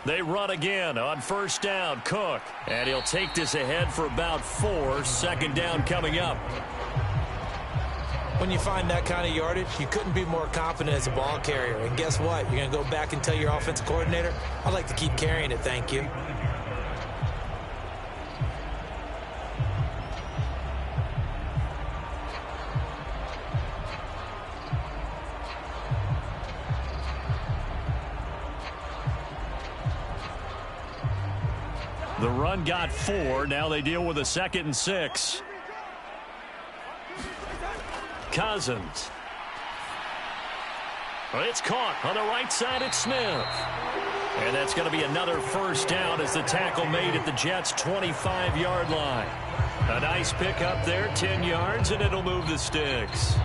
They run again on first down. Cook. And he'll take this ahead for about 4. Second down coming up. When you find that kind of yardage, you couldn't be more confident as a ball carrier. And guess what? You're going to go back and tell your offensive coordinator, I'd like to keep carrying it, thank you. The run got 4. Now they deal with a 2nd and 6. Cousins. It's caught on the right side at Smith. And that's going to be another first down as the tackle made at the Jets' 25-yard line. A nice pickup there, 10 yards, and it'll move the sticks.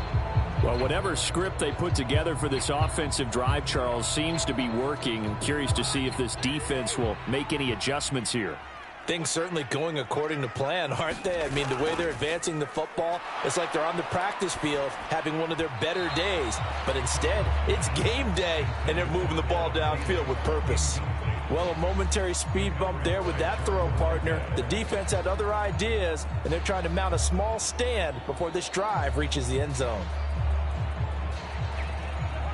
Well, whatever script they put together for this offensive drive, Charles, seems to be working. I'm curious to see if this defense will make any adjustments here. Things certainly going according to plan, aren't they? I mean, the way they're advancing the football, it's like they're on the practice field having one of their better days. But instead, it's game day, and they're moving the ball downfield with purpose. Well, a momentary speed bump there with that throw, partner. The defense had other ideas, and they're trying to mount a small stand before this drive reaches the end zone.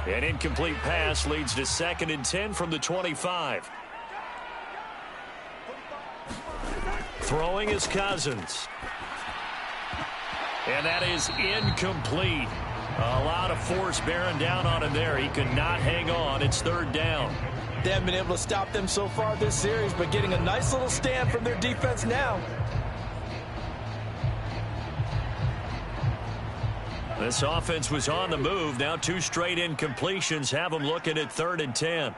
An incomplete pass leads to 2nd and 10 from the 25. Throwing is Cousins. And that is incomplete. A lot of force bearing down on him there. He could not hang on. It's 3rd down. They haven't been able to stop them so far this series, but getting a nice little stand from their defense now. This offense was on the move. Now 2 straight incompletions have them looking at 3rd and 10.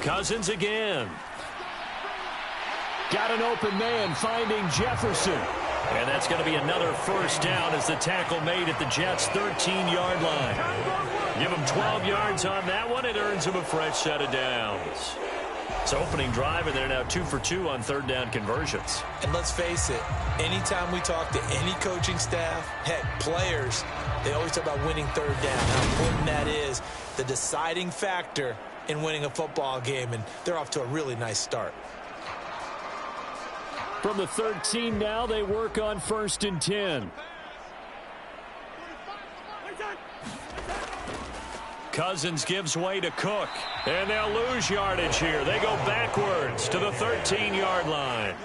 Cousins again. Got an open man finding Jefferson. And that's going to be another first down as the tackle made at the Jets' 13-yard line. Give them 12 yards on that one. It earns them a fresh set of downs. It's opening drive, and they're now 2 for 2 on 3rd down conversions. And let's face it, anytime we talk to any coaching staff, heck, players, they always talk about winning 3rd down, how important that is, the deciding factor in winning a football game, and they're off to a really nice start. From the 13 now, they work on 1st and 10. Cousins gives way to Cook. And they'll lose yardage here. They go backwards to the 13-yard line.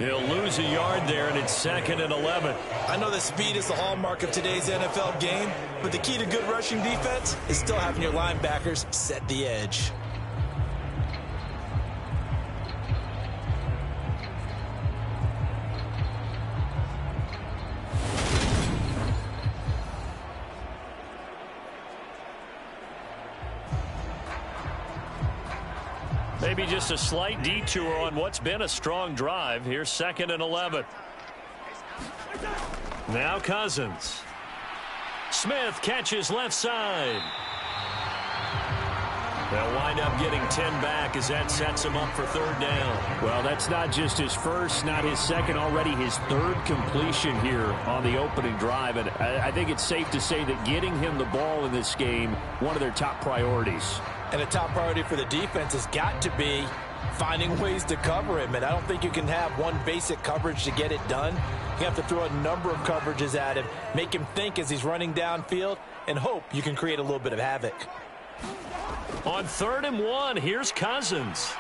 He'll lose a yard there, and it's 2nd and 11. I know that speed is the hallmark of today's NFL game, but the key to good rushing defense is still having your linebackers set the edge. Maybe just a slight detour on what's been a strong drive. Here's 2nd and 11. Now Cousins. Smith catches left side. They'll wind up getting 10 back as that sets him up for 3rd down. Well, that's not just his first, not his second, already his 3rd completion here on the opening drive. And I think it's safe to say that getting him the ball in this game, one of their top priorities. And a top priority for the defense has got to be finding ways to cover him. And I don't think you can have one basic coverage to get it done. You have to throw a number of coverages at him, make him think as he's running downfield, and hope you can create a little bit of havoc. On 3rd and 1, here's Cousins.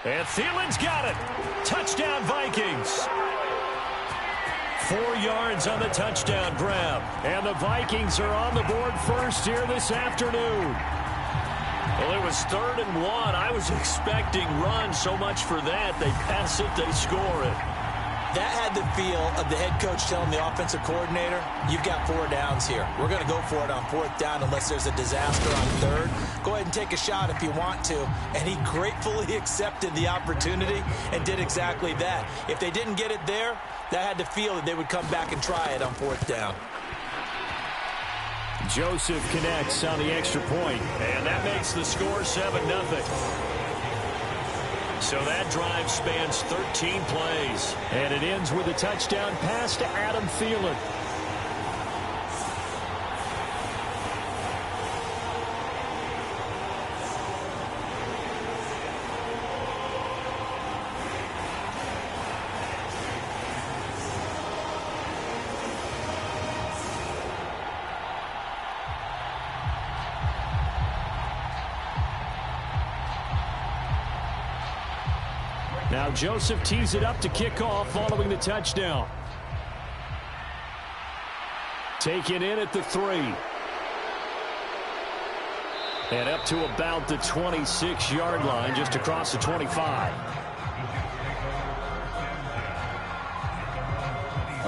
And Thielen's got it. Touchdown, Vikings. 4 yards on the touchdown grab. And the Vikings are on the board first here this afternoon. Well, it was 3rd and 1. I was expecting run, so much for that. They pass it, they score it. That had the feel of the head coach telling the offensive coordinator, you've got 4 downs here. We're going to go for it on 4th down unless there's a disaster on 3rd. Go ahead and take a shot if you want to. And he gratefully accepted the opportunity and did exactly that. If they didn't get it there, that had the feel that they would come back and try it on 4th down. Joseph connects on the extra point. And that makes the score 7-0. So that drive spans 13 plays. And it ends with a touchdown pass to Adam Thielen. Now Joseph tees it up to kick off following the touchdown. Taken in at the 3. And up to about the 26-yard line, just across the 25.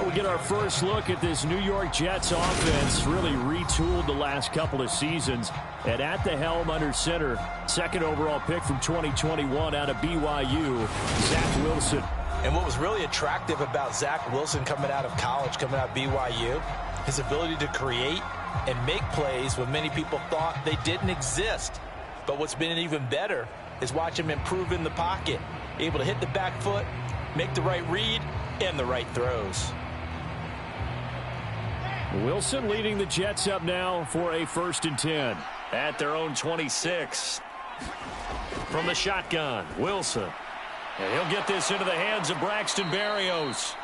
We get our first look at this New York Jets offense, really retooled the last couple of seasons. And at the helm under center, second overall pick from 2021 out of BYU, Zach Wilson. And what was really attractive about Zach Wilson coming out of college, coming out of BYU, his ability to create and make plays when many people thought they didn't exist. But what's been even better is watch him improve in the pocket, able to hit the back foot, make the right read, and the right throws. Wilson leading the Jets up now for a 1st and 10 at their own 26. From the shotgun, Wilson. And he'll get this into the hands of Braxton Berrios.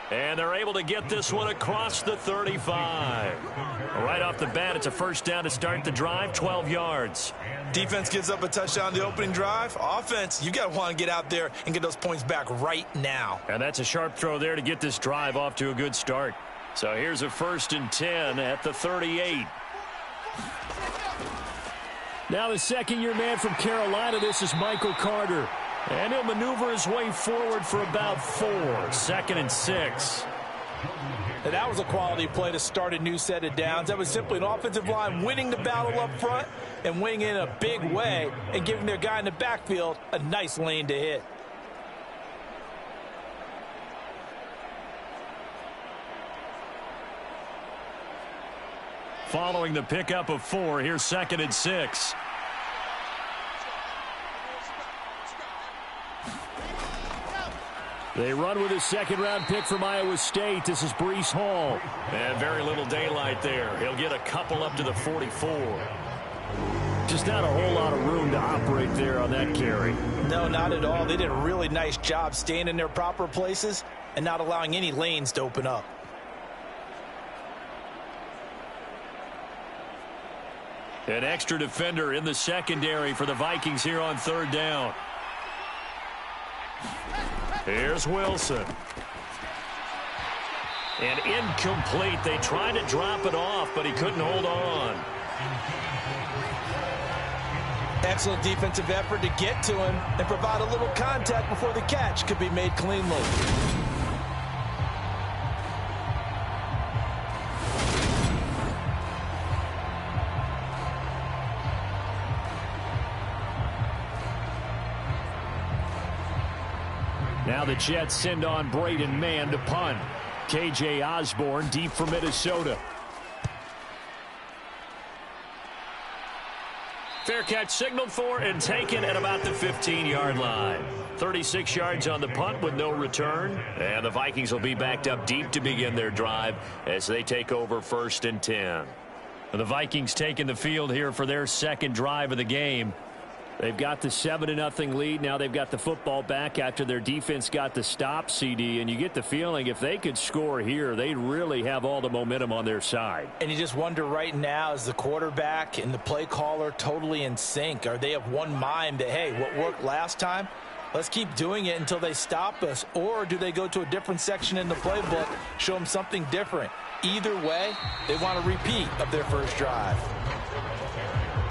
And they're able to get this one across the 35. Right off the bat, it's a first down to start the drive, 12 yards. Defense gives up a touchdown the opening drive. Offense, you got to want to get out there and get those points back right now. And that's a sharp throw there to get this drive off to a good start. So here's a 1st and 10 at the 38. Now the second-year man from Carolina, this is Michael Carter. And he'll maneuver his way forward for about 4. 2nd and 6. And that was a quality play to start a new set of downs. That was simply an offensive line winning the battle up front and winning in a big way and giving their guy in the backfield a nice lane to hit. Following the pickup of 4, here's 2nd and 6. They run with a second-round pick from Iowa State. This is Breece Hall. And very little daylight there. He'll get a couple up to the 44. Just not a whole lot of room to operate there on that carry. No, not at all. They did a really nice job staying in their proper places and not allowing any lanes to open up. An extra defender in the secondary for the Vikings here on 3rd down. Here's Wilson. And incomplete. They tried to drop it off, but he couldn't hold on. Excellent defensive effort to get to him and provide a little contact before the catch could be made cleanly. Now the Jets send on Braden Mann to punt. K.J. Osborne deep for Minnesota. Fair catch signaled for and taken at about the 15-yard line. 36 yards on the punt with no return. And the Vikings will be backed up deep to begin their drive as they take over 1st and 10. The Vikings taking the field here for their second drive of the game. They've got the 7-0 lead. Now they've got the football back after their defense got the stop, CD. And you get the feeling if they could score here, they'd really have all the momentum on their side. And you just wonder right now, is the quarterback and the play caller totally in sync? Are they of one mind that, hey, what worked last time, let's keep doing it until they stop us? Or do they go to a different section in the playbook, show them something different? Either way, they want a repeat of their first drive.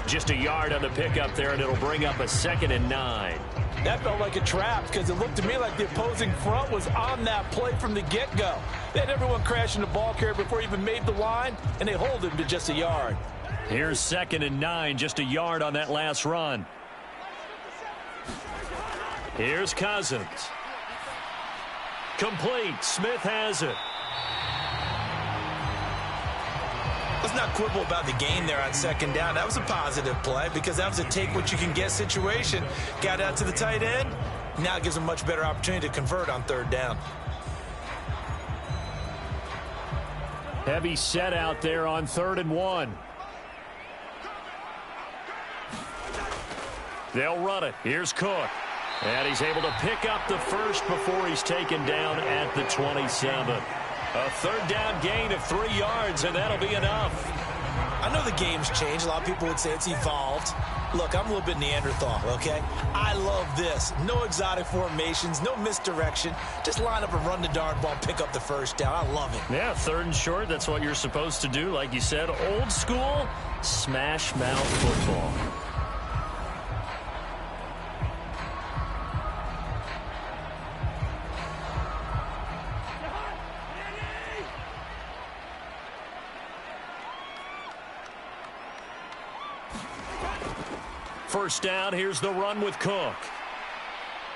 Just a yard on the pickup there, and it'll bring up a 2nd and 9. That felt like a trap because it looked to me like the opposing front was on that play from the get-go. They had everyone crashing the ball carrier before he even made the line, and they hold him to just a yard. Here's 2nd and 9, just a yard on that last run. Here's Cousins. Complete. Smith has it. Let's not quibble about the gain there on 2nd down. That was a positive play because that was a take-what-you-can-get situation. Got out to the tight end. Now it gives them a much better opportunity to convert on 3rd down. Heavy set out there on 3rd and 1. They'll run it. Here's Cook. And he's able to pick up the first before he's taken down at the 27. A 3rd down gain of 3 yards, and that'll be enough. I know the game's changed. A lot of people would say it's evolved. Look, I'm a little bit Neanderthal, okay? I love this. No exotic formations, no misdirection. Just line up and run the darn ball, pick up the first down. I love it. Yeah, 3rd and short, that's what you're supposed to do. Like you said, old school, smash mouth football. First down, here's the run with Cook.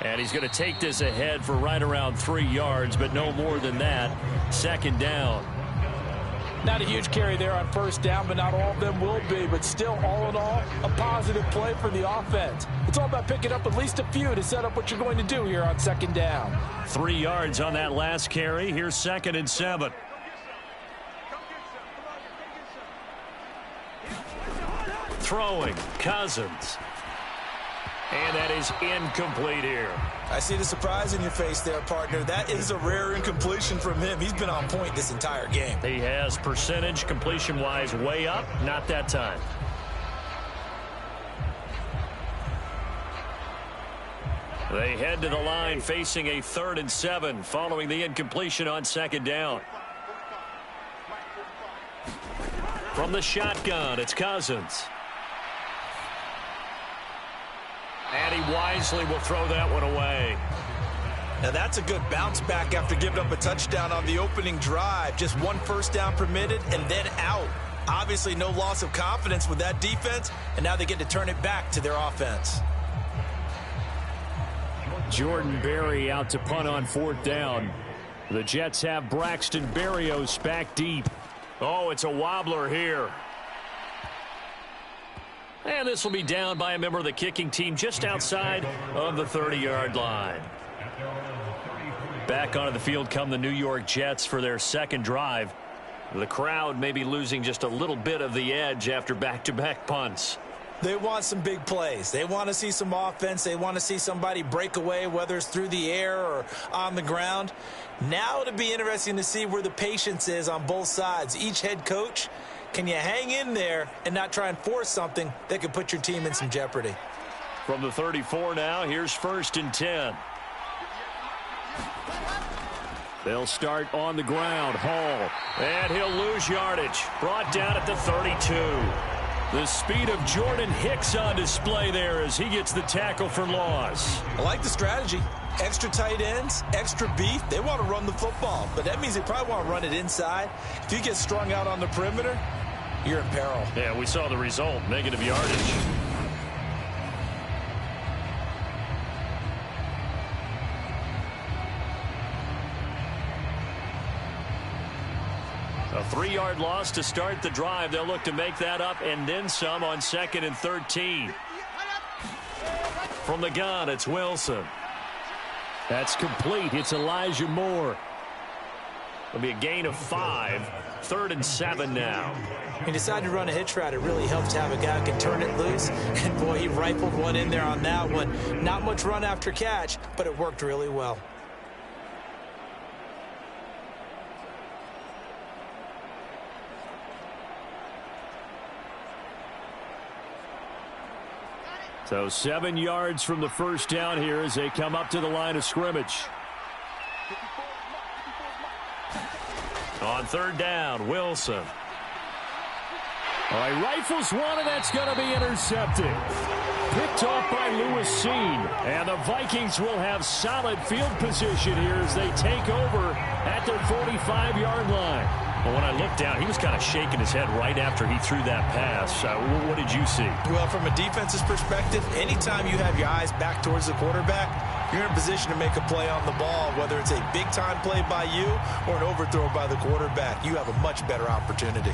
And he's going to take this ahead for right around 3 yards, but no more than that. 2nd down. Not a huge carry there on 1st down, but not all of them will be. But still, all in all, a positive play for the offense. It's all about picking up at least a few to set up what you're going to do here on 2nd down. 3 yards on that last carry. Here's 2nd and 7. Throwing, Cousins. And that is incomplete here. I see the surprise in your face there, partner. That is a rare incompletion from him. He's been on point this entire game. He has percentage completion-wise way up. Not that time. They head to the line facing a 3rd and 7 following the incompletion on 2nd down. From the shotgun, it's Cousins. And he wisely will throw that one away. Now that's a good bounce back after giving up a touchdown on the opening drive. Just 1 first down permitted and then out. Obviously no loss of confidence with that defense, and now they get to turn it back to their offense. Jordan Berry out to punt on 4th down. The Jets have Braxton Berrios back deep. Oh, it's a wobbler here. And this will be down by a member of the kicking team just outside of the 30-yard line. Back onto the field come the New York Jets for their 2nd drive. The crowd may be losing just a little bit of the edge after back-to-back punts. They want some big plays. They want to see some offense. They want to see somebody break away, whether it's through the air or on the ground. Now it'll be interesting to see where the patience is on both sides. Each head coach, can you hang in there and not try and force something that could put your team in some jeopardy? From the 34 now, here's 1st and 10. They'll start on the ground. Hall. And he'll lose yardage. Brought down at the 32. The speed of Jordan Hicks on display there as he gets the tackle for loss. I like the strategy. Extra tight ends, extra beef. They want to run the football, but that means they probably want to run it inside. If you get strung out on the perimeter, you're in peril. Yeah, we saw the result. Negative yardage. A 3-yard loss to start the drive. They'll look to make that up and then some on 2nd and 13. From the gun, it's Wilson. That's complete. It's Elijah Moore. It'll be a gain of 5. 3rd and 7 now. He decided to run a hitch route. It really helps to have a guy who can turn it loose. And, boy, he rifled one in there on that one. Not much run after catch, but it worked really well. So 7 yards from the first down here as they come up to the line of scrimmage. On 3rd down, Wilson. All right, rifles one, and that's going to be intercepted. Picked off by Lewis Seen. And the Vikings will have solid field position here as they take over at their 45-yard line. Well, when I looked down, he was kind of shaking his head right after he threw that pass. What did you see? Well, from a defense's perspective, anytime you have your eyes back towards the quarterback, you're in a position to make a play on the ball, whether it's a big-time play by you or an overthrow by the quarterback. You have a much better opportunity.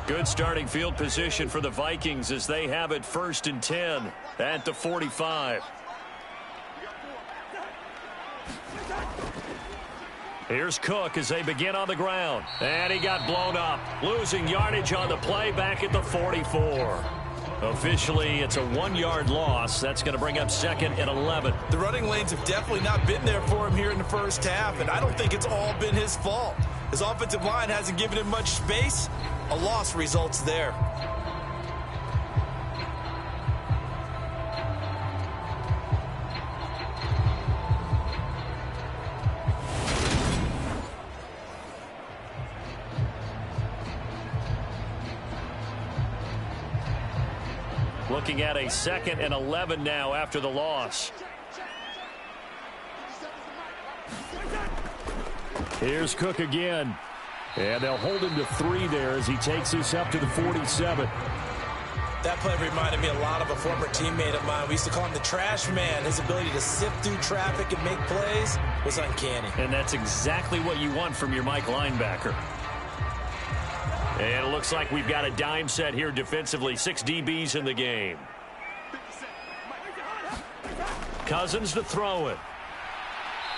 Good starting field position for the Vikings as they have it 1st and 10 at the 45. Here's Cook as they begin on the ground. And he got blown up. Losing yardage on the play back at the 44. Officially, it's a 1-yard loss. That's going to bring up 2nd and 11. The running lanes have definitely not been there for him here in the first half, and I don't think it's all been his fault. His offensive line hasn't given him much space. A loss results there. Looking at a 2nd and 11 now after the loss. Here's Cook again. And they'll hold him to 3 there as he takes this up to the 47. That play reminded me a lot of a former teammate of mine. We used to call him the trash man. His ability to sift through traffic and make plays was uncanny. And that's exactly what you want from your Mike linebacker. And it looks like we've got a dime set here defensively. 6 DBs in the game. Cousins to throw it.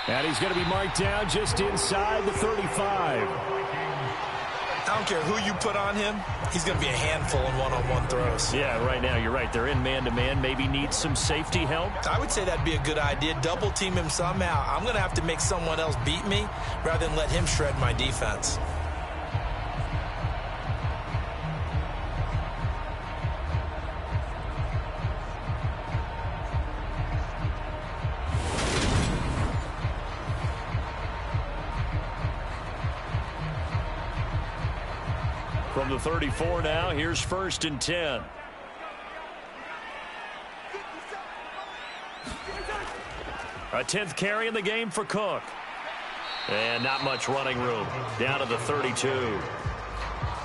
And he's going to be marked down just inside the 35. I don't care who you put on him. He's going to be a handful in one-on-one throws. Yeah, right now you're right. They're in man-to-man. Maybe need some safety help. I would say that'd be a good idea. Double team him somehow. I'm going to have to make someone else beat me rather than let him shred my defense. From the 34 now, here's 1st and 10. A 10th carry in the game for Cook. And not much running room. Down to the 32.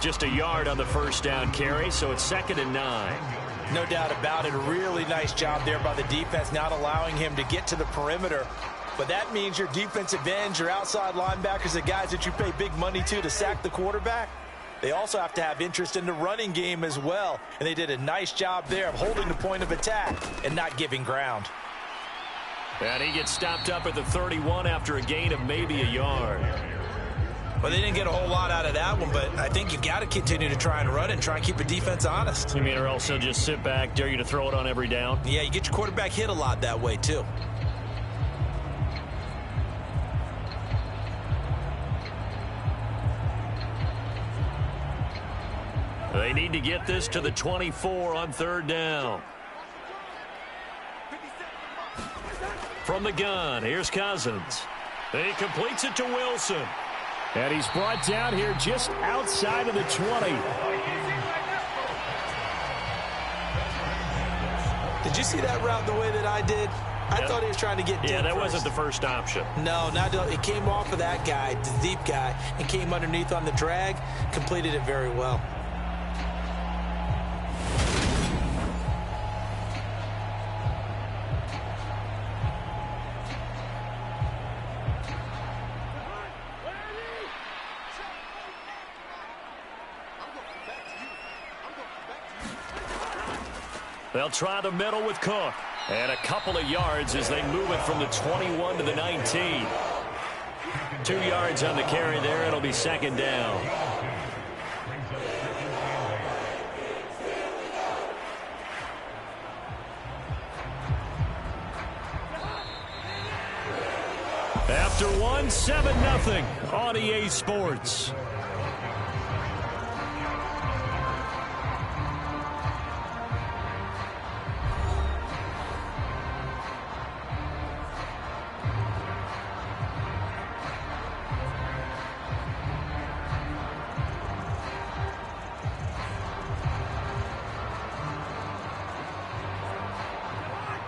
Just a yard on the first down carry, so it's 2nd and 9. No doubt about it. A really nice job there by the defense, not allowing him to get to the perimeter. But that means your defensive ends, your outside linebackers, the guys that you pay big money to sack the quarterback, they also have to have interest in the running game as well. And they did a nice job there of holding the point of attack and not giving ground. And he gets stopped up at the 31 after a gain of maybe a yard. Well, they didn't get a whole lot out of that one, but I think you've got to continue to try and run and try and keep the defense honest. You mean, or else they'll just sit back, dare you to throw it on every down? Yeah, you get your quarterback hit a lot that way, too. They need to get this to the 24 on 3rd down. From the gun, here's Cousins. He completes it to Wilson. And he's brought down here just outside of the 20. Did you see that route the way that I did? I thought he was trying to get deep. Yeah, that wasn't the first option. No, it came off of that guy, the deep guy, and came underneath on the drag, completed it very well. They'll try the middle with Cook. And a couple of yards as they move it from the 21 to the 19. 2 yards on the carry there. It'll be 2nd down. After 1, 7-0 on EA Sports.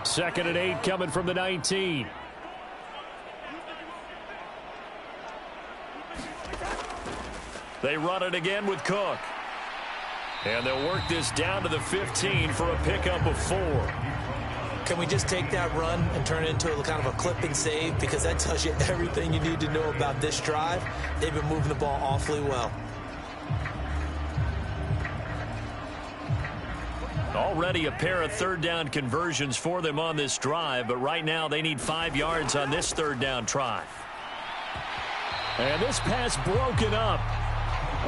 Second and 8 coming from the 19. They run it again with Cook. And they'll work this down to the 15 for a pickup of 4. Can we just take that run and turn it into a kind of a clip and save? Because that tells you everything you need to know about this drive. They've been moving the ball awfully well. Already a pair of 3rd down conversions for them on this drive, but right now they need 5 yards on this 3rd down try. And this pass broken up.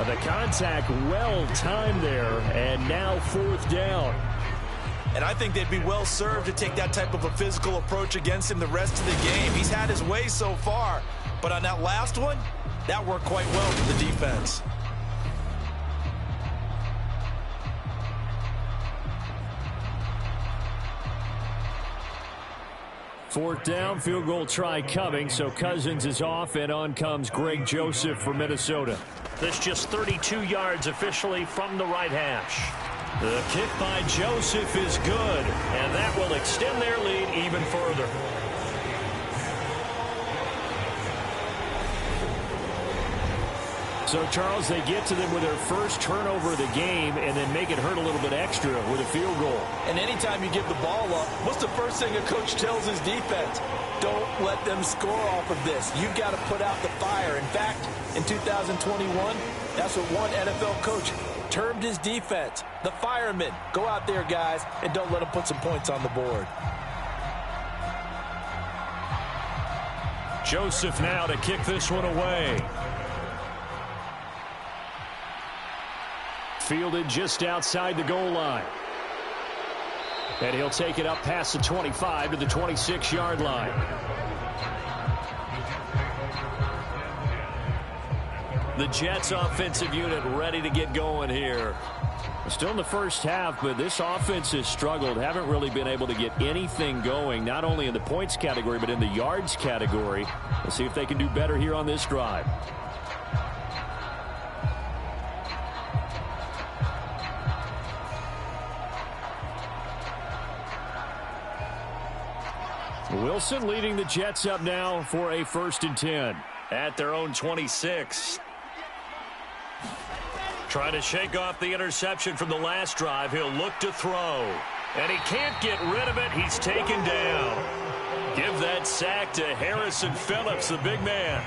The contact well timed there, and now 4th down. And I think they'd be well served to take that type of a physical approach against him the rest of the game. He's had his way so far, but on that last one, that worked quite well for the defense. Fourth down, field goal try coming, so Cousins is off, and on comes Greg Joseph for Minnesota. This just 32 yards officially from the right hash. The kick by Joseph is good, and that will extend their lead even further. So, Charles, they get to them with their first turnover of the game and then make it hurt a little bit extra with a field goal. And anytime you give the ball up, what's the first thing a coach tells his defense? Don't let them score off of this. You've got to put out the fire. In fact, in 2021, that's what one NFL coach termed his defense, the firemen. Go out there, guys, and don't let them put some points on the board. Joseph now to kick this one away. Fielded just outside the goal line. And he'll take it up past the 25 to the 26-yard line. The Jets offensive unit ready to get going here. Still in the first half, but this offense has struggled. Haven't really been able to get anything going, not only in the points category, but in the yards category. We'll see if they can do better here on this drive. Wilson leading the Jets up now for a 1st and 10. At their own 26. Trying to shake off the interception from the last drive. He'll look to throw. And he can't get rid of it. He's taken down. Give that sack to Harrison Phillips, the big man.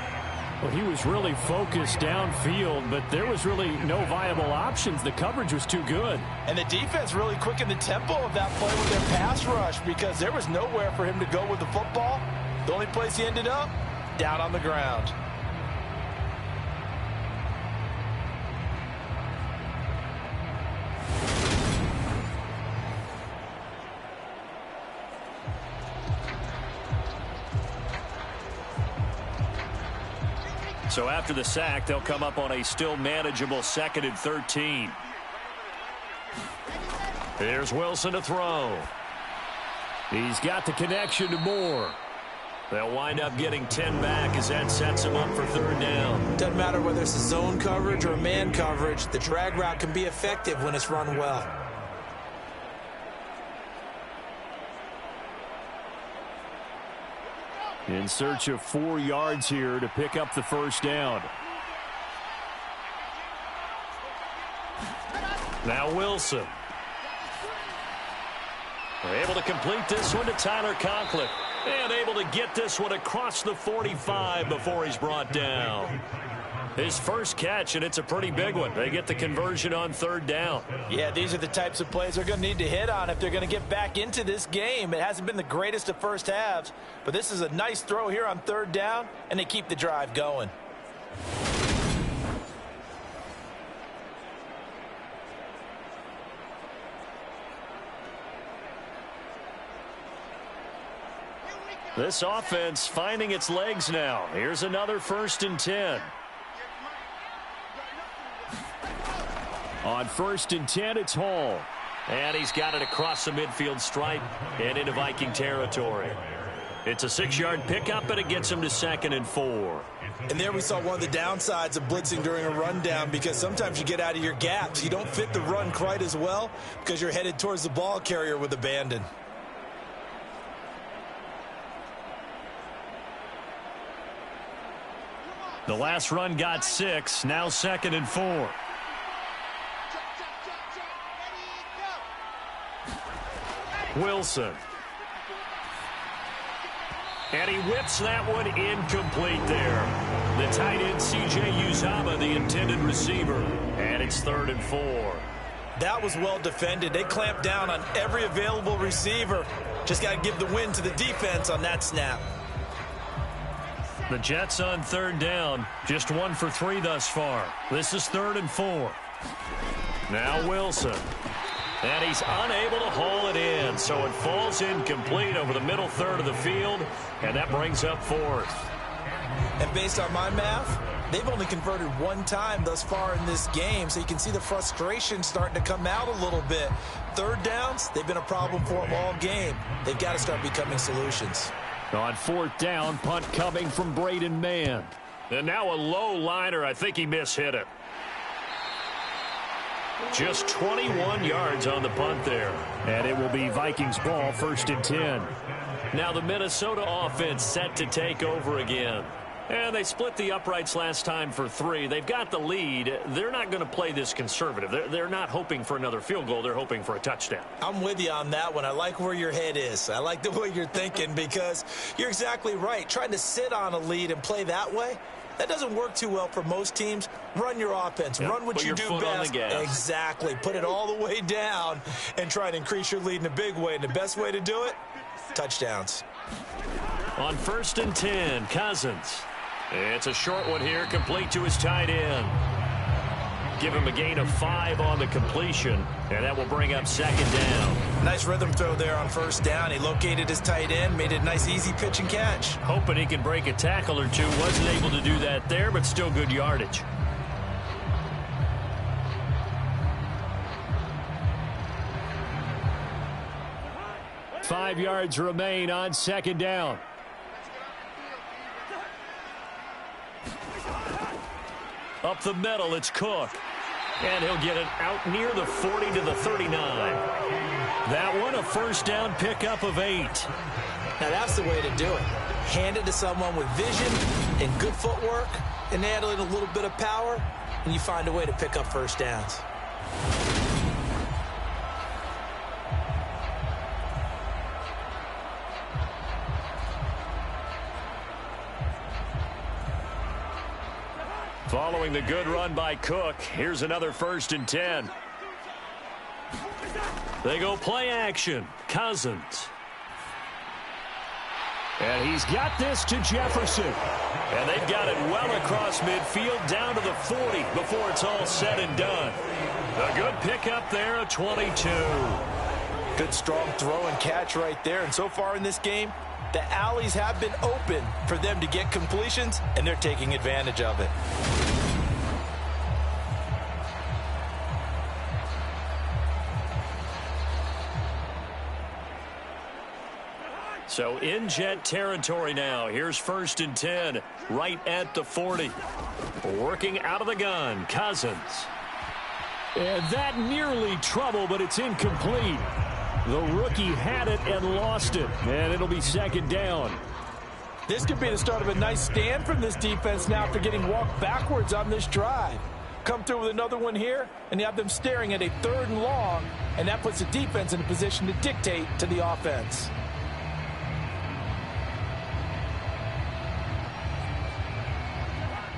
Well, he was really focused downfield, but there was really no viable options. The coverage was too good. And the defense really quickened the tempo of that play with their pass rush because there was nowhere for him to go with the football. The only place he ended up, down on the ground. So after the sack, they'll come up on a still manageable 2nd and 13. Here's Wilson to throw. He's got the connection to Moore. They'll wind up getting 10 back as that sets him up for 3rd down. Doesn't matter whether it's a zone coverage or man coverage, the drag route can be effective when it's run well. In search of 4 yards here to pick up the 1st down. Now Wilson. They're able to complete this one to Tyler Conklin. And able to get this one across the 45 before he's brought down. His first catch, and it's a pretty big one. They get the conversion on 3rd down. Yeah, these are the types of plays they're going to need to hit on if they're going to get back into this game. It hasn't been the greatest of first halves, but this is a nice throw here on 3rd down, and they keep the drive going. This offense finding its legs now. Here's another 1st and 10. On 1st and 10, it's Hall. And he's got it across the midfield stripe and into Viking territory. It's a 6-yard pickup, and it gets him to 2nd and 4. And there we saw one of the downsides of blitzing during a rundown, because sometimes you get out of your gaps. You don't fit the run quite as well because you're headed towards the ball carrier with abandon. The last run got 6, now 2nd and 4. Wilson. And he whips that one incomplete there. The tight end, C.J. Uzama, the intended receiver. And it's 3rd and 4. That was well defended. They clamped down on every available receiver. Just got to give the win to the defense on that snap. The Jets on 3rd down. Just 1 for 3 thus far. This is 3rd and 4. Now Wilson. And he's unable to haul it in, so it falls incomplete over the middle third of the field, and that brings up fourth. And based on my math, they've only converted one time thus far in this game, so you can see the frustration starting to come out a little bit. Third downs, they've been a problem for them all game. They've got to start becoming solutions. On fourth down, punt coming from Braden Mann. And now a low liner. I think he mishit it. Just 21 yards on the punt there. And it will be Vikings ball, 1st and 10. Now the Minnesota offense set to take over again. And they split the uprights last time for 3. They've got the lead. They're not going to play this conservative. They're not hoping for another field goal. They're hoping for a touchdown. I'm with you on that one. I like where your head is. I like the way you're thinking because you're exactly right. Trying to sit on a lead and play that way, that doesn't work too well for most teams. Run your offense. Yep. Run what you do best. Exactly. Put it all the way down and try to increase your lead in a big way. And the best way to do it, touchdowns. On 1st and 10, Cousins. It's a short one here, complete to his tight end. Give him a gain of 5 on the completion, and that will bring up 2nd down. Nice rhythm throw there on 1st down. He located his tight end, made it a nice, easy pitch and catch. Hoping he can break a tackle or two. Wasn't able to do that there, but still good yardage. Five yards remain on 2nd down. Up the middle, it's Cook. And he'll get it out near the 40 to the 39. That one, a 1st down pickup of 8. Now that's the way to do it. Hand it to someone with vision and good footwork and add in a little bit of power, and you find a way to pick up 1st downs. Following the good run by Cook, here's another 1st and 10. They go play action. Cousins. And he's got this to Jefferson. And they've got it well across midfield down to the 40 before it's all said and done. A good pickup there, a 22. Good strong throw and catch right there. And so far in this game, the alleys have been open for them to get completions, and they're taking advantage of it. So in jet territory now. Here's 1st and 10, right at the 40. Working out of the gun, Cousins. And that nearly trouble, but it's incomplete. The rookie had it and lost it, and it'll be 2nd down. This could be the start of a nice stand from this defense now after getting walked backwards on this drive. Come through with another one here, and you have them staring at a 3rd and long, and that puts the defense in a position to dictate to the offense.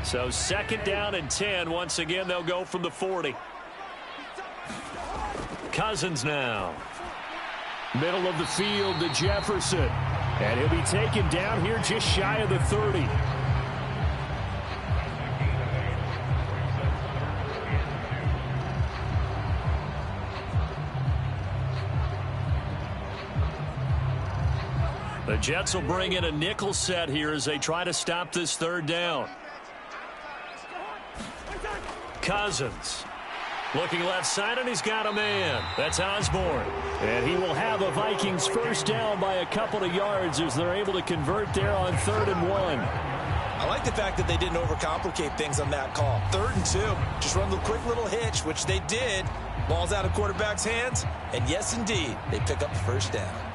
So 2nd down and 10. Once again, they'll go from the 40. Cousins now. Middle of the field to Jefferson. And he'll be taken down here just shy of the 30. The Jets will bring in a nickel set here as they try to stop this 3rd down. Cousins. Looking left side, and he's got a man. That's Osborne. And he will have a Vikings 1st down by a couple of yards as they're able to convert there on 3rd and 1. I like the fact that they didn't overcomplicate things on that call. 3rd and 2. Just run the quick little hitch, which they did. Ball's out of quarterback's hands. And yes, indeed, they pick up the 1st down.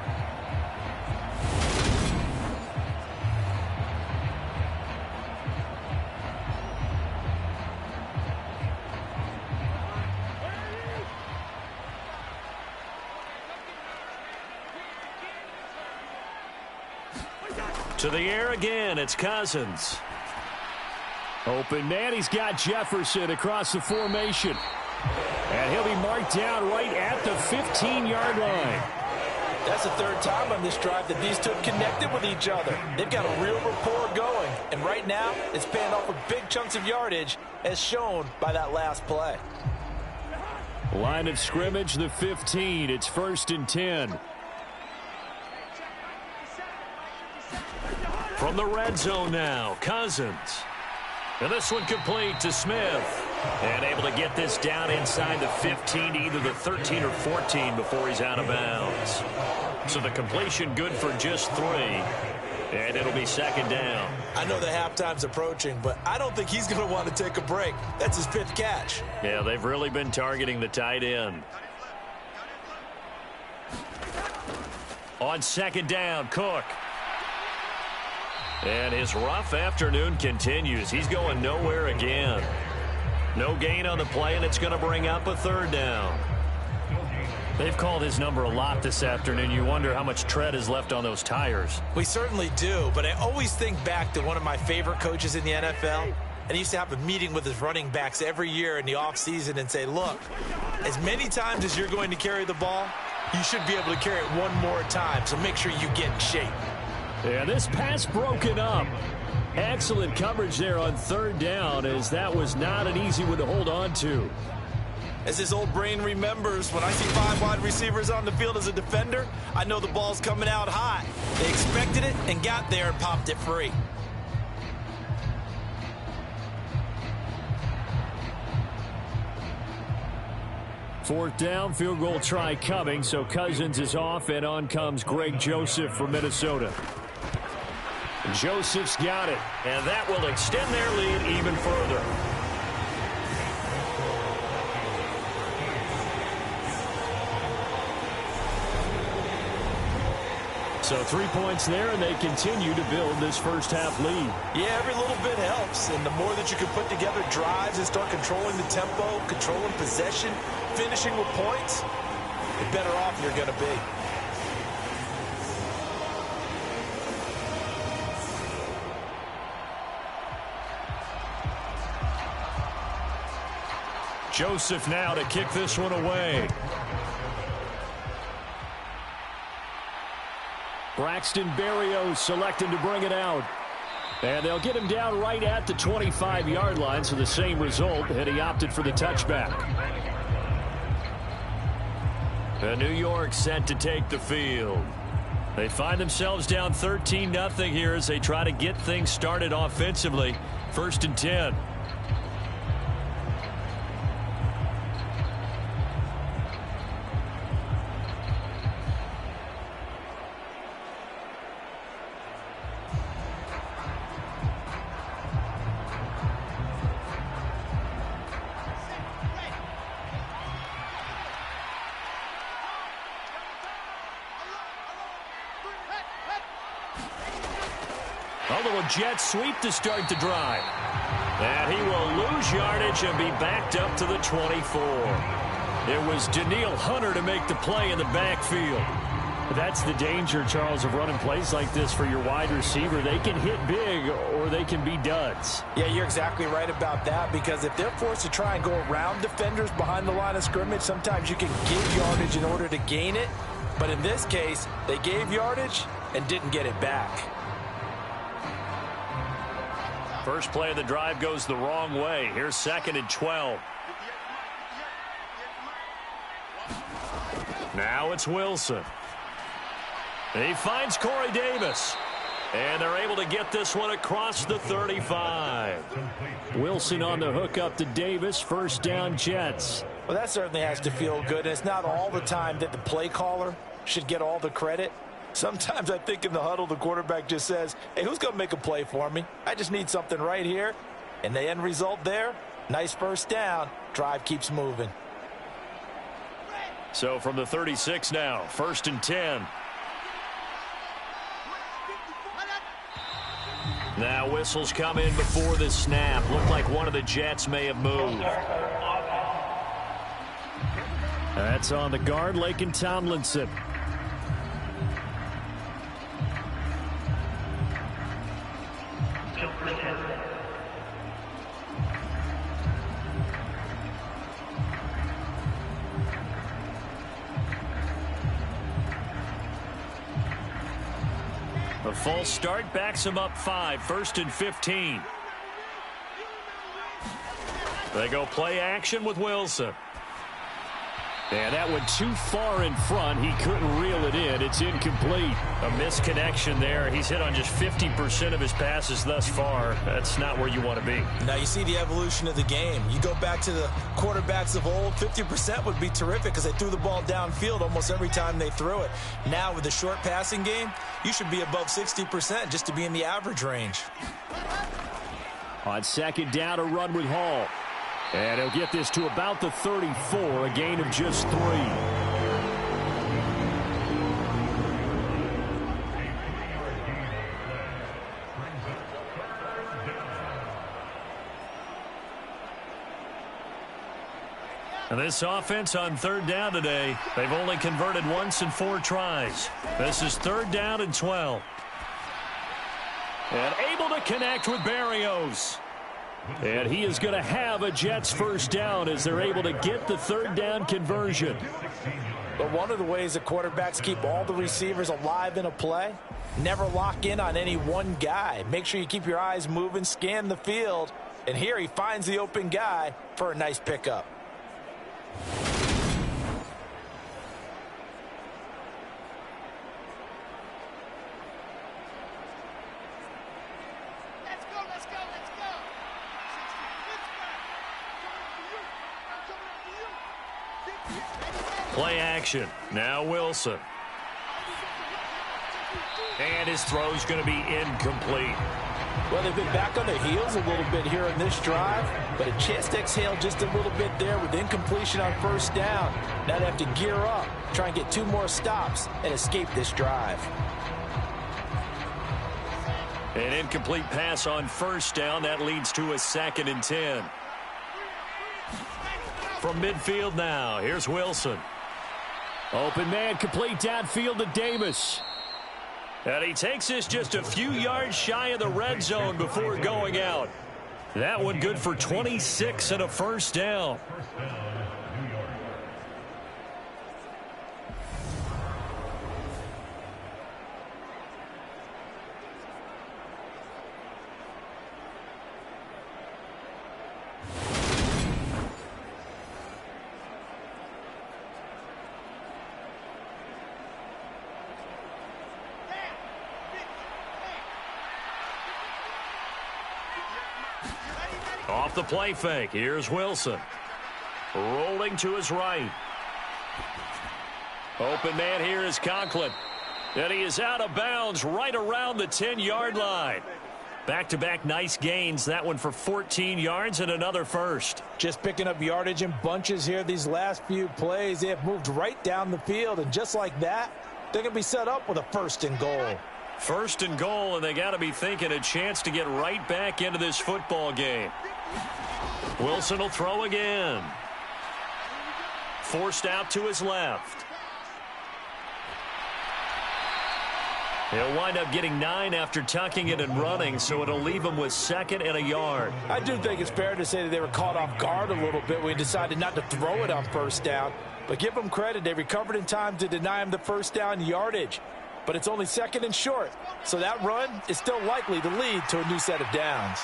To the air again, it's Cousins. Open man, he's got Jefferson across the formation. And he'll be marked down right at the 15-yard line. That's the 3rd time on this drive that these two have connected with each other. They've got a real rapport going. And right now, it's paying off with big chunks of yardage, as shown by that last play. Line of scrimmage, the 15. It's 1st and 10. From the red zone now, Cousins. And this one complete to Smith. And able to get this down inside the 15 to either the 13 or 14 before he's out of bounds. So the completion good for just 3. And it'll be 2nd down. I know the halftime's approaching, but I don't think he's going to want to take a break. That's his 5th catch. Yeah, they've really been targeting the tight end. On 2nd down, Cook. And his rough afternoon continues. He's going nowhere again. No gain on the play, and it's going to bring up a 3rd down. They've called his number a lot this afternoon. You wonder how much tread is left on those tires. We certainly do, but I always think back to one of my favorite coaches in the NFL. And he used to have a meeting with his running backs every year in the offseason and say, look, as many times as you're going to carry the ball, you should be able to carry it one more time, so make sure you get in shape. Yeah, this pass broken up. Excellent coverage there on 3rd down, as that was not an easy one to hold on to. As his old brain remembers, when I see 5 wide receivers on the field as a defender, I know the ball's coming out high. They expected it and got there and popped it free. Fourth down, field goal try coming, so Cousins is off, and on comes Greg Joseph from Minnesota. Joseph's got it, and that will extend their lead even further. So 3 points there, and they continue to build this first half lead. Yeah, every little bit helps, and the more that you can put together drives and start controlling the tempo, controlling possession, finishing with points, the better off you're going to be. Joseph now to kick this one away. Braxton Berrios selecting to bring it out. And they'll get him down right at the 25-yard line, so the same result, and he opted for the touchback. And New York set to take the field. They find themselves down 13-0 here as they try to get things started offensively. 1st and 10. A little jet sweep to start the drive. And he will lose yardage and be backed up to the 24. It was Danielle Hunter to make the play in the backfield. That's the danger, Charles, of running plays like this for your wide receiver. They can hit big or they can be duds. Yeah, you're exactly right about that, because if they're forced to try and go around defenders behind the line of scrimmage, sometimes you can give yardage in order to gain it. But in this case, they gave yardage and didn't get it back. First play of the drive goes the wrong way. Here's 2nd and 12. Now it's Wilson. He finds Corey Davis. And they're able to get this one across the 35. Wilson on the hook up to Davis. 1st down, Jets. Well, that certainly has to feel good. And it's not all the time that the play caller should get all the credit. Sometimes I think in the huddle, the quarterback just says, hey, who's going to make a play for me? I just need something right here. And the end result there, nice 1st down. Drive keeps moving. So from the 36 now, 1st and 10. Now whistles come in before the snap. Looked like one of the Jets may have moved. That's on the guard, Laken Tomlinson. A false start backs him up 5. 1st and 15. They go play action with Wilson. And that went too far in front. He couldn't reel it in. It's incomplete. A misconnection there. He's hit on just 50% of his passes thus far. That's not where you want to be. Now you see the evolution of the game. You go back to the quarterbacks of old, 50% would be terrific because they threw the ball downfield almost every time they threw it. Now with the short passing game, you should be above 60% just to be in the average range. On second down, a run with Hall. And he'll get this to about the 34, a gain of just 3. And this offense on third down today, they've only converted once in 4 tries. This is 3rd down and 12. And able to connect with Berrios. And he is going to have a Jets first down as they're able to get the 3rd down conversion. But one of the ways that quarterbacks keep all the receivers alive in a play, never lock in on any one guy. Make sure you keep your eyes moving, scan the field. And here he finds the open guy for a nice pickup. Play action. Now Wilson. And his throw's going to be incomplete. Well, they've been back on their heels a little bit here in this drive, but a chance to exhale just a little bit there with incompletion on first down. Now they have to gear up, try and get 2 more stops and escape this drive. An incomplete pass on first down. That leads to a 2nd and 10. From midfield now, here's Wilson. Open man, complete downfield to Davis. And he takes this just a few yards shy of the red zone before going out. That one good for 26 and a first down. Off the play fake, here's Wilson. Rolling to his right. Open man here is Conklin. And he is out of bounds right around the 10-yard line. Back-to-back nice gains. That one for 14 yards and another first. Just picking up yardage in bunches here these last few plays. They have moved right down the field, and just like that, they're going to be set up with a 1st and goal. 1st and goal, and they got to be thinking a chance to get right back into this football game. Wilson will throw again. Forced out to his left. He'll wind up getting 9 after tucking it and running, so it'll leave him with 2nd and a yard. I do think it's fair to say that they were caught off guard a little bit when he decided not to throw it on first down. But give them credit. They recovered in time to deny him the first down yardage. But it's only 2nd and short, so that run is still likely to lead to a new set of downs.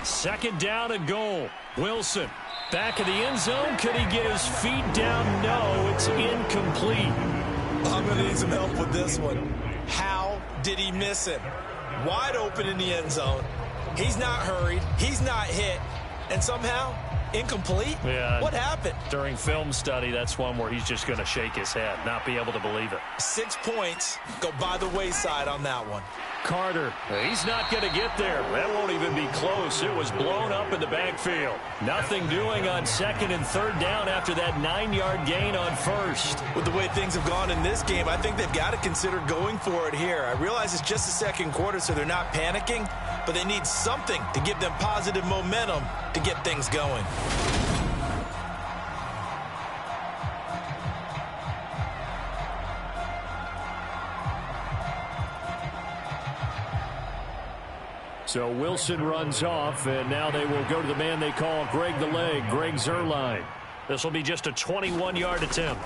2nd down and goal. Wilson back of the end zone. Could he get his feet down? No, it's incomplete. I'm going to need some help with this one. How did he miss him? Wide open in the end zone. He's not hurried. He's not hit. And somehow, incomplete? Yeah. What happened? During film study, that's one where he's just going to shake his head, not be able to believe it. 6 points go by the wayside on that one. Carter, he's not going to get there. That won't even be close. It was blown up in the backfield. Nothing doing on 2nd and 3rd down after that 9-yard gain on first. With the way things have gone in this game, I think they've got to consider going for it here. I realize it's just the 2nd quarter, so they're not panicking, but they need something to give them positive momentum to get things going. So Wilson runs off, and now they will go to the man they call Greg the Leg, Greg Zuerlein. This will be just a 21-yard attempt.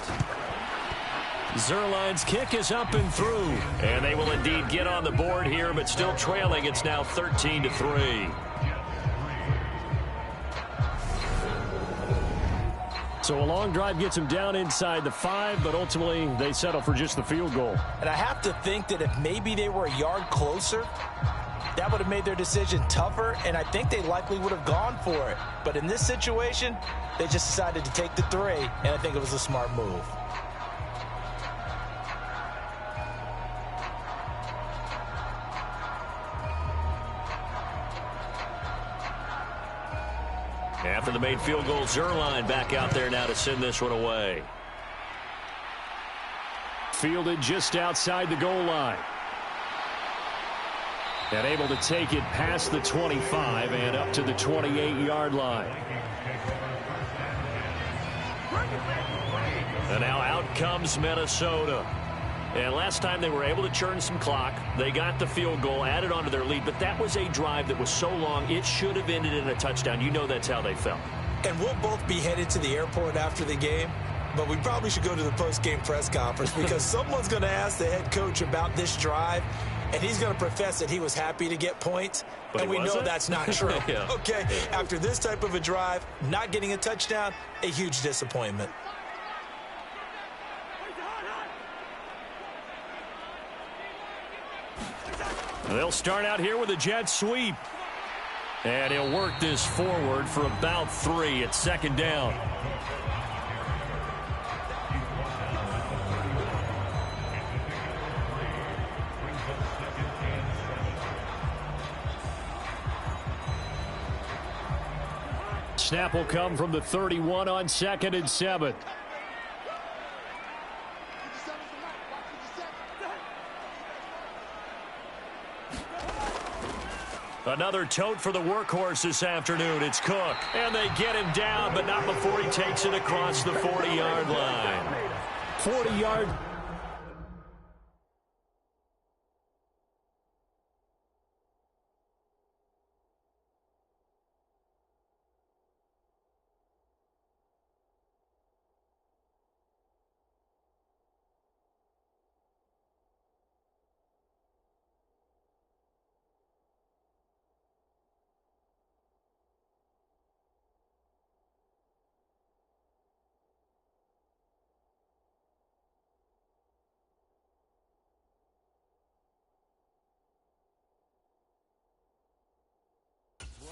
Zuerlein's kick is up and through, and they will indeed get on the board here, but still trailing. It's now 13-3. So a long drive gets them down inside the 5, but ultimately they settle for just the field goal. And I have to think that if maybe they were a yard closer, that would have made their decision tougher, and I think they likely would have gone for it. But in this situation, they just decided to take the 3, and I think it was a smart move. After the made field goal, Zerline back out there now to send this one away. Fielded just outside the goal line. And able to take it past the 25 and up to the 28-yard line. And now out comes Minnesota. And last time they were able to churn some clock. They got the field goal, added on to their lead, but that was a drive that was so long it should have ended in a touchdown. You know that's how they felt. And we'll both be headed to the airport after the game, but we probably should go to the post-game press conference because someone's going to ask the head coach about this drive, and he's going to profess that he was happy to get points, but and we know that's not true. Yeah. Okay, after this type of a drive, not getting a touchdown, a huge disappointment. They'll start out here with a jet sweep. And he'll work this forward for about 3 at second down. Snap will come from the 31 on 2nd and 7. Another tote for the workhorse this afternoon. It's Cook. And they get him down, but not before he takes it across the 40-yard line. 40-yard.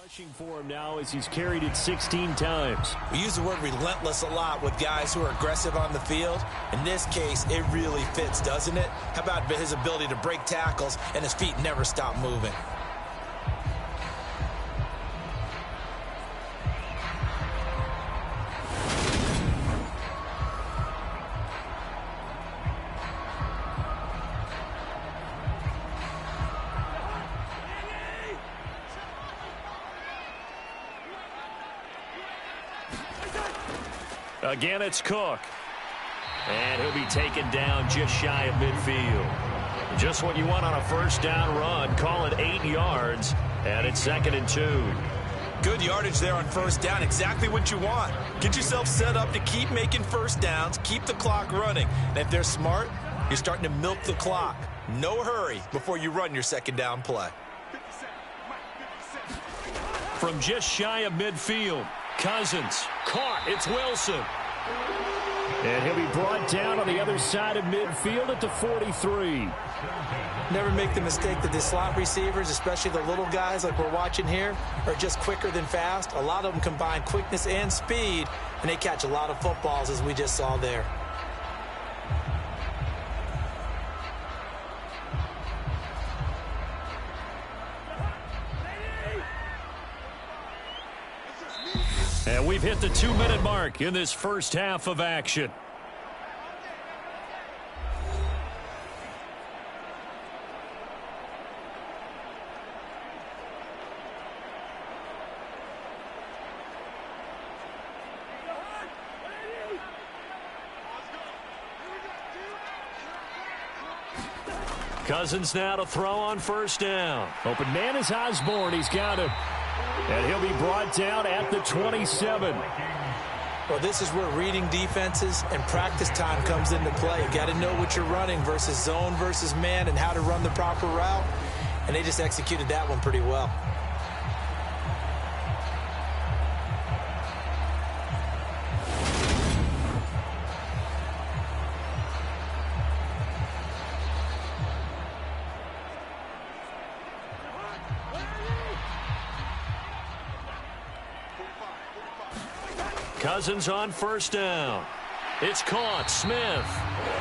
Rushing for him now as he's carried it 16 times. We use the word relentless a lot with guys who are aggressive on the field. In this case, it really fits, doesn't it? How about his ability to break tackles and his feet never stop moving? Again, it's Cook. And he'll be taken down just shy of midfield. Just what you want on a first down run. Call it 8 yards. And it's 2nd and 2. Good yardage there on first down. Exactly what you want. Get yourself set up to keep making first downs. Keep the clock running. And if they're smart, you're starting to milk the clock. No hurry before you run your second down play. From just shy of midfield. Cousins caught. It's Wilson. And he'll be brought down on the other side of midfield at the 43. Never make the mistake that the slot receivers, especially the little guys like we're watching here, are just quicker than fast. A lot of them combine quickness and speed, and they catch a lot of footballs, as we just saw there. And we've hit the 2-minute mark in this first half of action. Cousins now to throw on first down. Open man is Osborne. He's got him. And he'll be brought down at the 27. Well, this is where reading defenses and practice time comes into play. You got to know what you're running versus zone versus man and how to run the proper route. And they just executed that one pretty well. Cousins on first down. It's caught. Smith.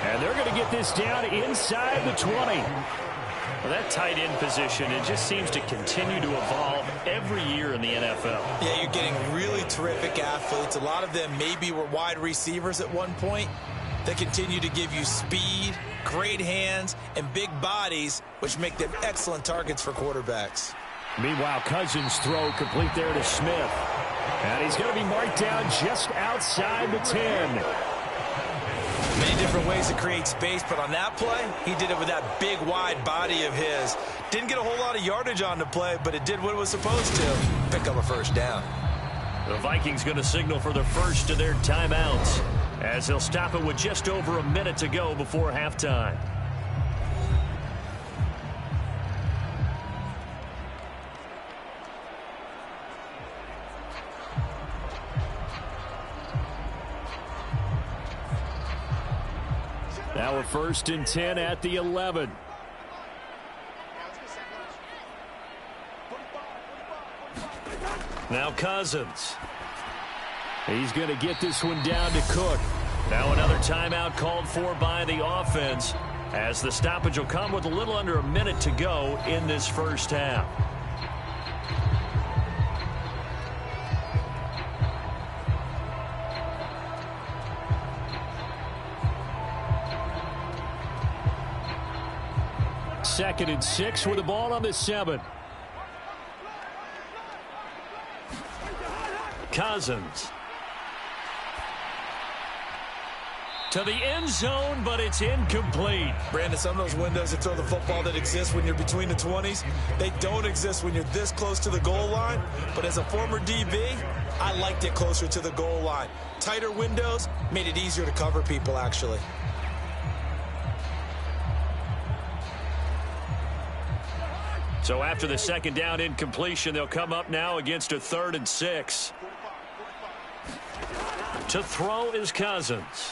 And they're going to get this down inside the 20. Well, that tight end position, it just seems to continue to evolve every year in the NFL. Yeah, you're getting really terrific athletes. A lot of them maybe were wide receivers at one point. They continue to give you speed, great hands, and big bodies, which make them excellent targets for quarterbacks. Meanwhile, Cousins' throw complete there to Smith. And he's going to be marked down just outside the 10. Many different ways to create space, but on that play, he did it with that big, wide body of his. Didn't get a whole lot of yardage on the play, but it did what it was supposed to. Pick up a first down. The Vikings going to signal for the first of their timeouts, as they'll stop it with just over a minute to go before halftime. Now a 1st and 10 at the 11. Now Cousins. He's going to get this one down to Cook. Now another timeout called for by the offense, as the stoppage will come with a little under a minute to go in this first half. Second and 6 with the ball on the 7. Cousins. To the end zone, but it's incomplete. Brandon, some of those windows to throw the football that exist when you're between the 20s, they don't exist when you're this close to the goal line. But as a former DB, I liked it closer to the goal line. Tighter windows made it easier to cover people, actually. So after the second down incompletion, they'll come up now against a 3rd and 6. To throw is Cousins.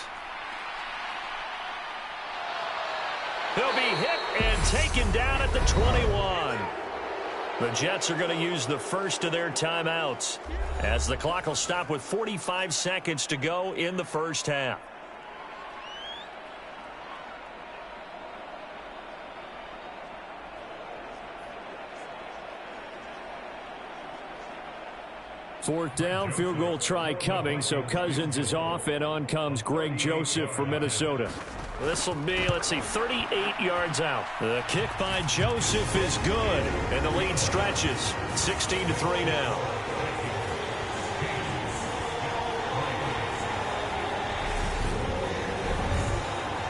He'll be hit and taken down at the 21. The Jets are going to use the first of their timeouts, as the clock will stop with 45 seconds to go in the first half. Fourth down, field goal try coming, so Cousins is off, and on comes Greg Joseph for Minnesota. This will be, let's see, 38 yards out. The kick by Joseph is good, and the lead stretches 16-3 now.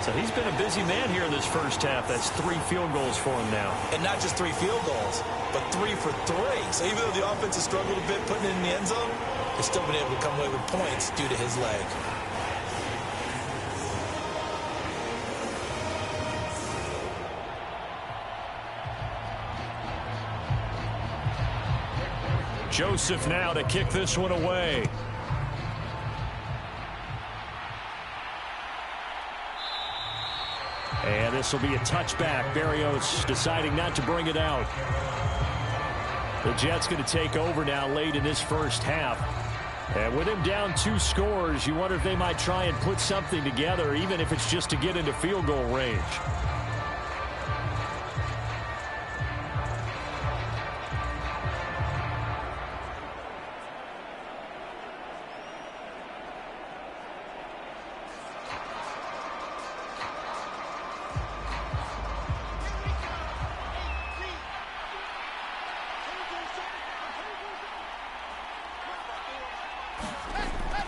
So he's been a busy man here in this first half. That's 3 field goals for him now. And not just 3 field goals, but 3 for 3. So even though the offense has struggled a bit putting it in the end zone, they've still been able to come away with points due to his leg. Joseph now to kick this one away. And this will be a touchback. Barrios deciding not to bring it out. The Jets going to take over now late in this first half. And with him down 2 scores, you wonder if they might try and put something together, even if it's just to get into field goal range.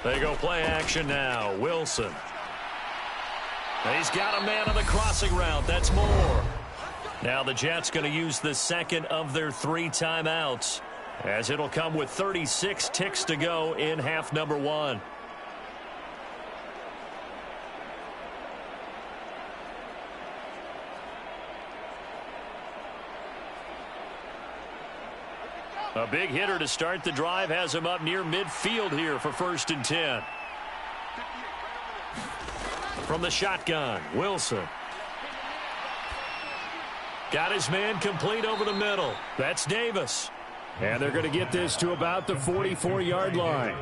They go play action now. Wilson. He's got a man on the crossing route. That's Moore. Now the Jets going to use the second of their 3 timeouts, as it'll come with 36 ticks to go in half number 1. A big hitter to start the drive has him up near midfield here for 1st and 10. From the shotgun, Wilson. Got his man complete over the middle. That's Davis. And they're going to get this to about the 44-yard line.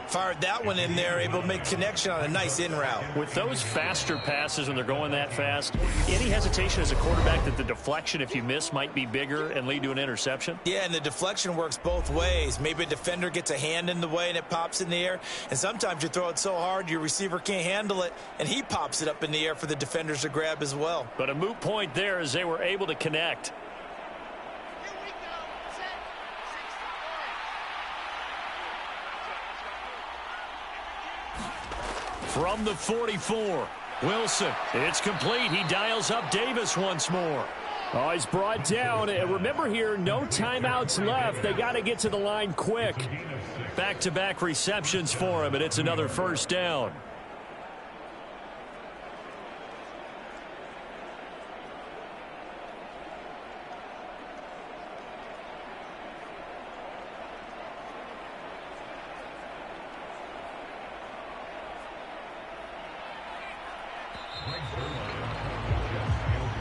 Fired that one in there, able to make connection on a nice in route. With those faster passes when they're going that fast, any hesitation as a quarterback that the deflection, if you miss, might be bigger and lead to an interception? Yeah, and the deflection works both ways. Maybe a defender gets a hand in the way and it pops in the air, and sometimes you throw it so hard your receiver can't handle it, and he pops it up in the air for the defenders to grab as well. But a moot point there as they were able to connect. From the 44, Wilson. It's complete. He dials up Davis once more. Oh, he's brought down. And remember here, no timeouts left. They got to get to the line quick. Back-to-back receptions for him, and it's another first down.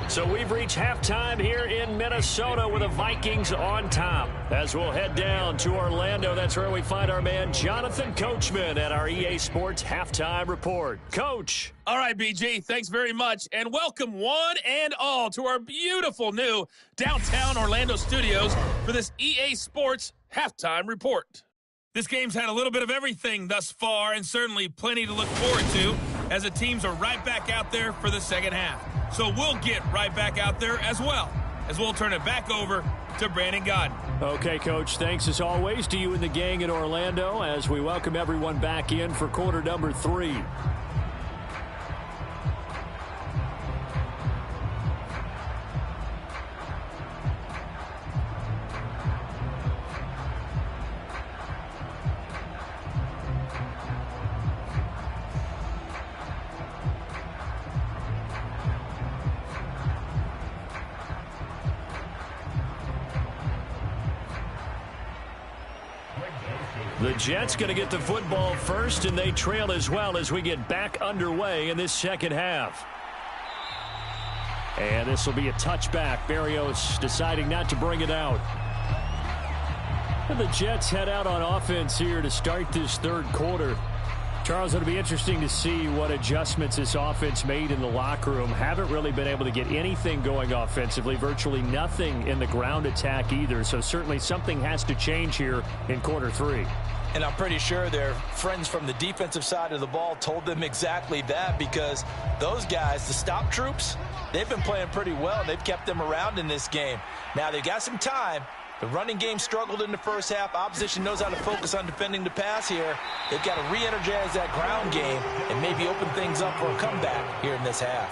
So we've reached halftime here in Minnesota with the Vikings on top. As we'll head down to Orlando, that's where we find our man Jonathan Coachman at our EA Sports Halftime Report. Coach. All right, BG, thanks very much. And welcome one and all to our beautiful new downtown Orlando studios for this EA Sports Halftime Report. This game's had a little bit of everything thus far and certainly plenty to look forward to as the teams are right back out there for the second half. So we'll get right back out there as well as we'll turn it back over to Brandon Godden. Okay, Coach, thanks as always to you and the gang in Orlando as we welcome everyone back in for quarter number 3. The Jets going to get the football first, and they trail as well as we get back underway in this second half. And this will be a touchback. Barrios deciding not to bring it out. And the Jets head out on offense here to start this third quarter. Charles, it'll be interesting to see what adjustments this offense made in the locker room. Haven't really been able to get anything going offensively, virtually nothing in the ground attack either. So certainly something has to change here in quarter 3. And I'm pretty sure their friends from the defensive side of the ball told them exactly that, because those guys, the stop troops, they've been playing pretty well. They've kept them around in this game. Now they've got some time. The running game struggled in the first half. Opposition knows how to focus on defending the pass here. They've got to re-energize that ground game and maybe open things up for a comeback here in this half.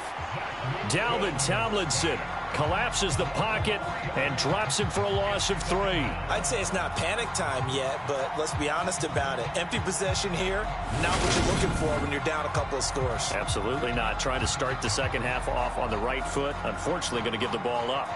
Dalvin Tomlinson collapses the pocket and drops him for a loss of 3. I'd say it's not panic time yet, but let's be honest about it. Empty possession here, not what you're looking for when you're down a couple of scores. Absolutely not. Trying to start the second half off on the right foot. Unfortunately, going to give the ball up.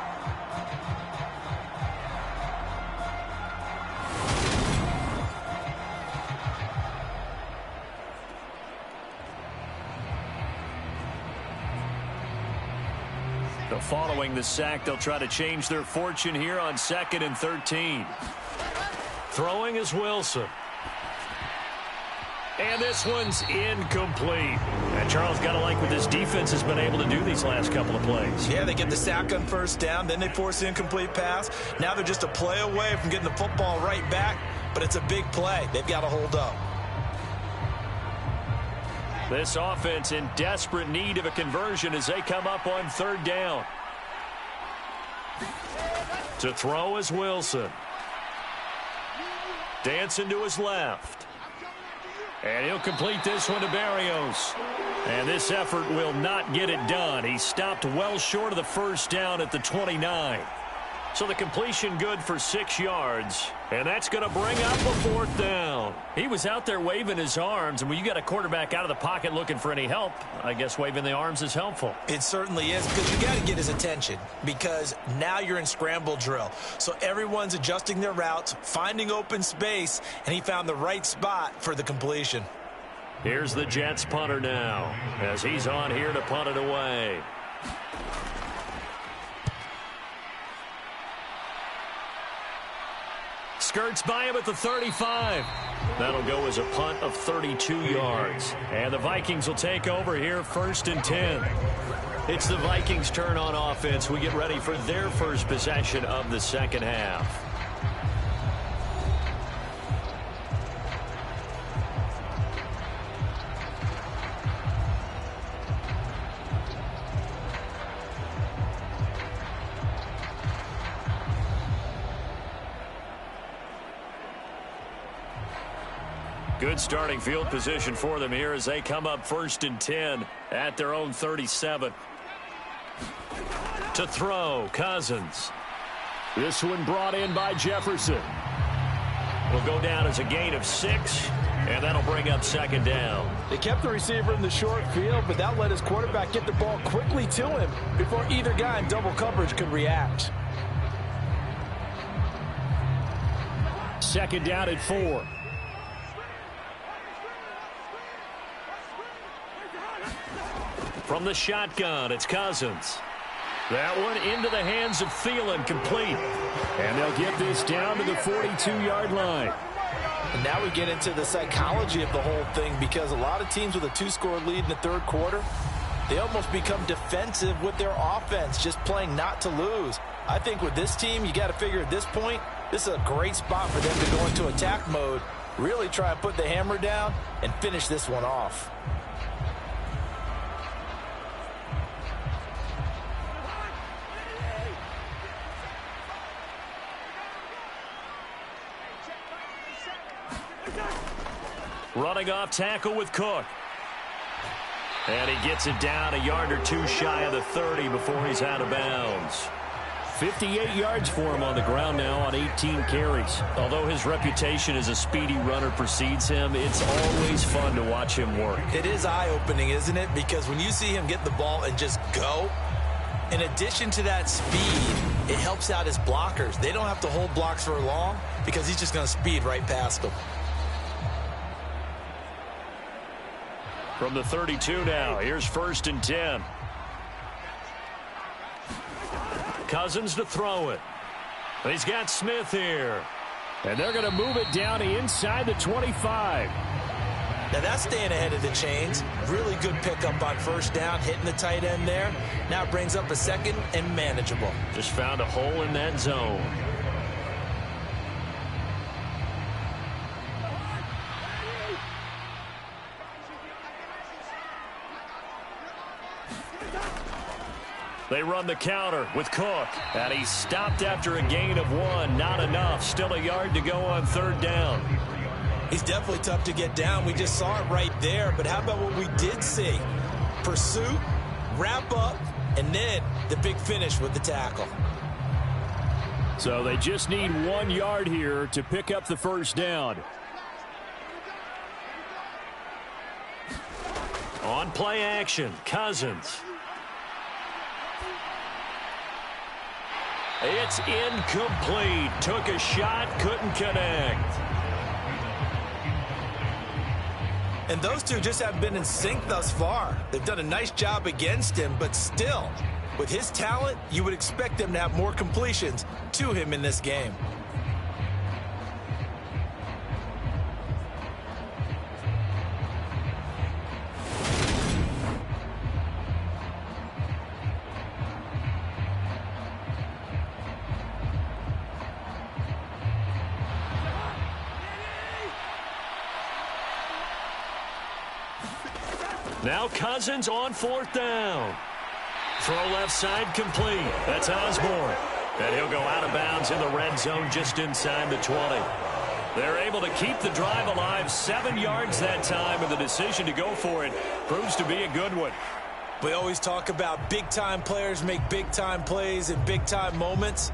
So following the sack, they'll try to change their fortune here on 2nd and 13. Throwing is Wilson. And this one's incomplete. And Charles, got to like what this defense has been able to do these last couple of plays. Yeah, they get the sack on first down, then they force the incomplete pass. Now they're just a play away from getting the football right back, but it's a big play. They've got to hold up. This offense in desperate need of a conversion as they come up on 3rd down. To throw is Wilson. Dancing to his left. And he'll complete this one to Barrios. And this effort will not get it done. He stopped well short of the first down at the 29. So the completion good for 6 yards. And that's going to bring up a 4th down. He was out there waving his arms. And when you got a quarterback out of the pocket looking for any help, I guess waving the arms is helpful. It certainly is, because you got to get his attention, because now you're in scramble drill. So everyone's adjusting their routes, finding open space, and he found the right spot for the completion. Here's the Jets punter now as he's on here to punt it away. Skirts by him at the 35. That'll go as a punt of 32 yards. And the Vikings will take over here, 1st and 10. It's the Vikings' turn on offense. We get ready for their first possession of the second half. Good starting field position for them here as they come up 1st and 10 at their own 37. To throw, Cousins. This one brought in by Jefferson. Will go down as a gain of 6, and that'll bring up 2nd down. They kept the receiver in the short field, but that let his quarterback get the ball quickly to him before either guy in double coverage could react. 2nd down at 4. From the shotgun, it's Cousins. That one into the hands of Thielen, complete. And they'll get this down to the 42-yard line. And now we get into the psychology of the whole thing, because a lot of teams with a 2-score lead in the third quarter, they almost become defensive with their offense, just playing not to lose. I think with this team, you got to figure at this point, this is a great spot for them to go into attack mode, really try and put the hammer down and finish this one off. Running off tackle with Cook. And he gets it down a yard or 2 shy of the 30 before he's out of bounds. 58 yards for him on the ground now on 18 carries. Although his reputation as a speedy runner precedes him, it's always fun to watch him work. It is eye-opening, isn't it? Because when you see him get the ball and just go, in addition to that speed, it helps out his blockers. They don't have to hold blocks for long because he's just going to speed right past them. From the 32 now, here's 1st and 10. Cousins to throw it. He's got Smith here. And they're going to move it down inside the 25. Now that's staying ahead of the chains. Really good pickup on 1st down, hitting the tight end there. Now it brings up a 2nd and manageable. Just found a hole in that zone. They run the counter with Cook. And he's stopped after a gain of 1. Not enough. Still a yard to go on 3rd down. He's definitely tough to get down. We just saw it right there. But how about what we did see? Pursuit, wrap up, and then the big finish with the tackle. So they just need 1 yard here to pick up the 1st down. On play action, Cousins. It's incomplete. Took a shot, couldn't connect. And those two just haven't been in sync thus far. They've done a nice job against him, but still, with his talent, you would expect them to have more completions to him in this game. Now Cousins on 4th down. Throw left side complete. That's Osborne. And he'll go out of bounds in the red zone just inside the 20. They're able to keep the drive alive. 7 yards that time, and the decision to go for it proves to be a good one. We always talk about big-time players make big-time plays in big-time moments.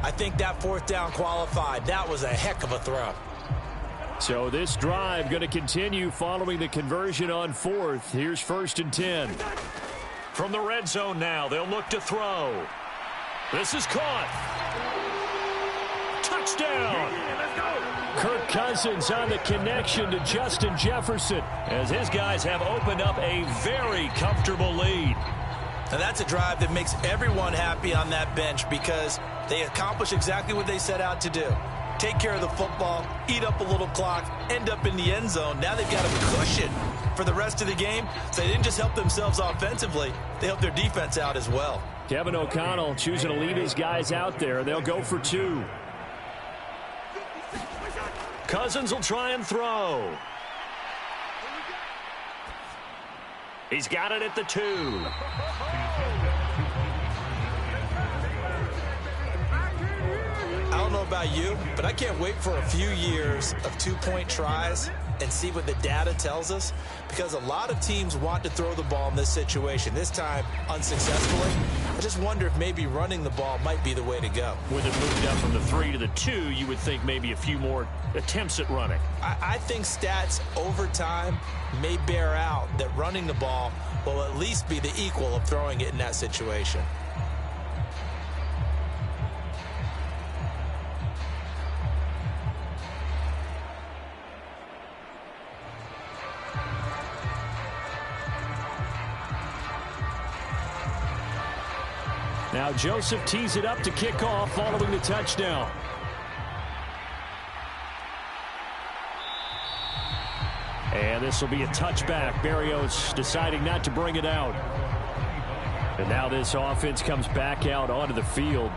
I think that 4th down qualified. That was a heck of a throw. So this drive going to continue following the conversion on 4th. Here's 1st and 10. From the red zone now, they'll look to throw. This is caught. Touchdown. Kirk Cousins on the connection to Justin Jefferson as his guys have opened up a very comfortable lead. And that's a drive that makes everyone happy on that bench because they accomplish exactly what they set out to do. take care of the football, eat up a little clock, end up in the end zone. Now they've got a cushion for the rest of the game, so they didn't just help themselves offensively, they helped their defense out as well. Kevin O'Connell choosing to leave his guys out there. They'll go for 2. Cousins will try and throw. He's got it at the 2. I don't know about you, but I can't wait for a few years of 2-point tries and see what the data tells us, because a lot of teams want to throw the ball in this situation, this time unsuccessfully. I just wonder if maybe running the ball might be the way to go. With it moved up from the 3 to the 2, you would think maybe a few more attempts at running. I think stats over time may bear out that running the ball will at least be the equal of throwing it in that situation. Now Joseph tees it up to kick off following the touchdown. And this will be a touchback. Berrios deciding not to bring it out. And now this offense comes back out onto the field.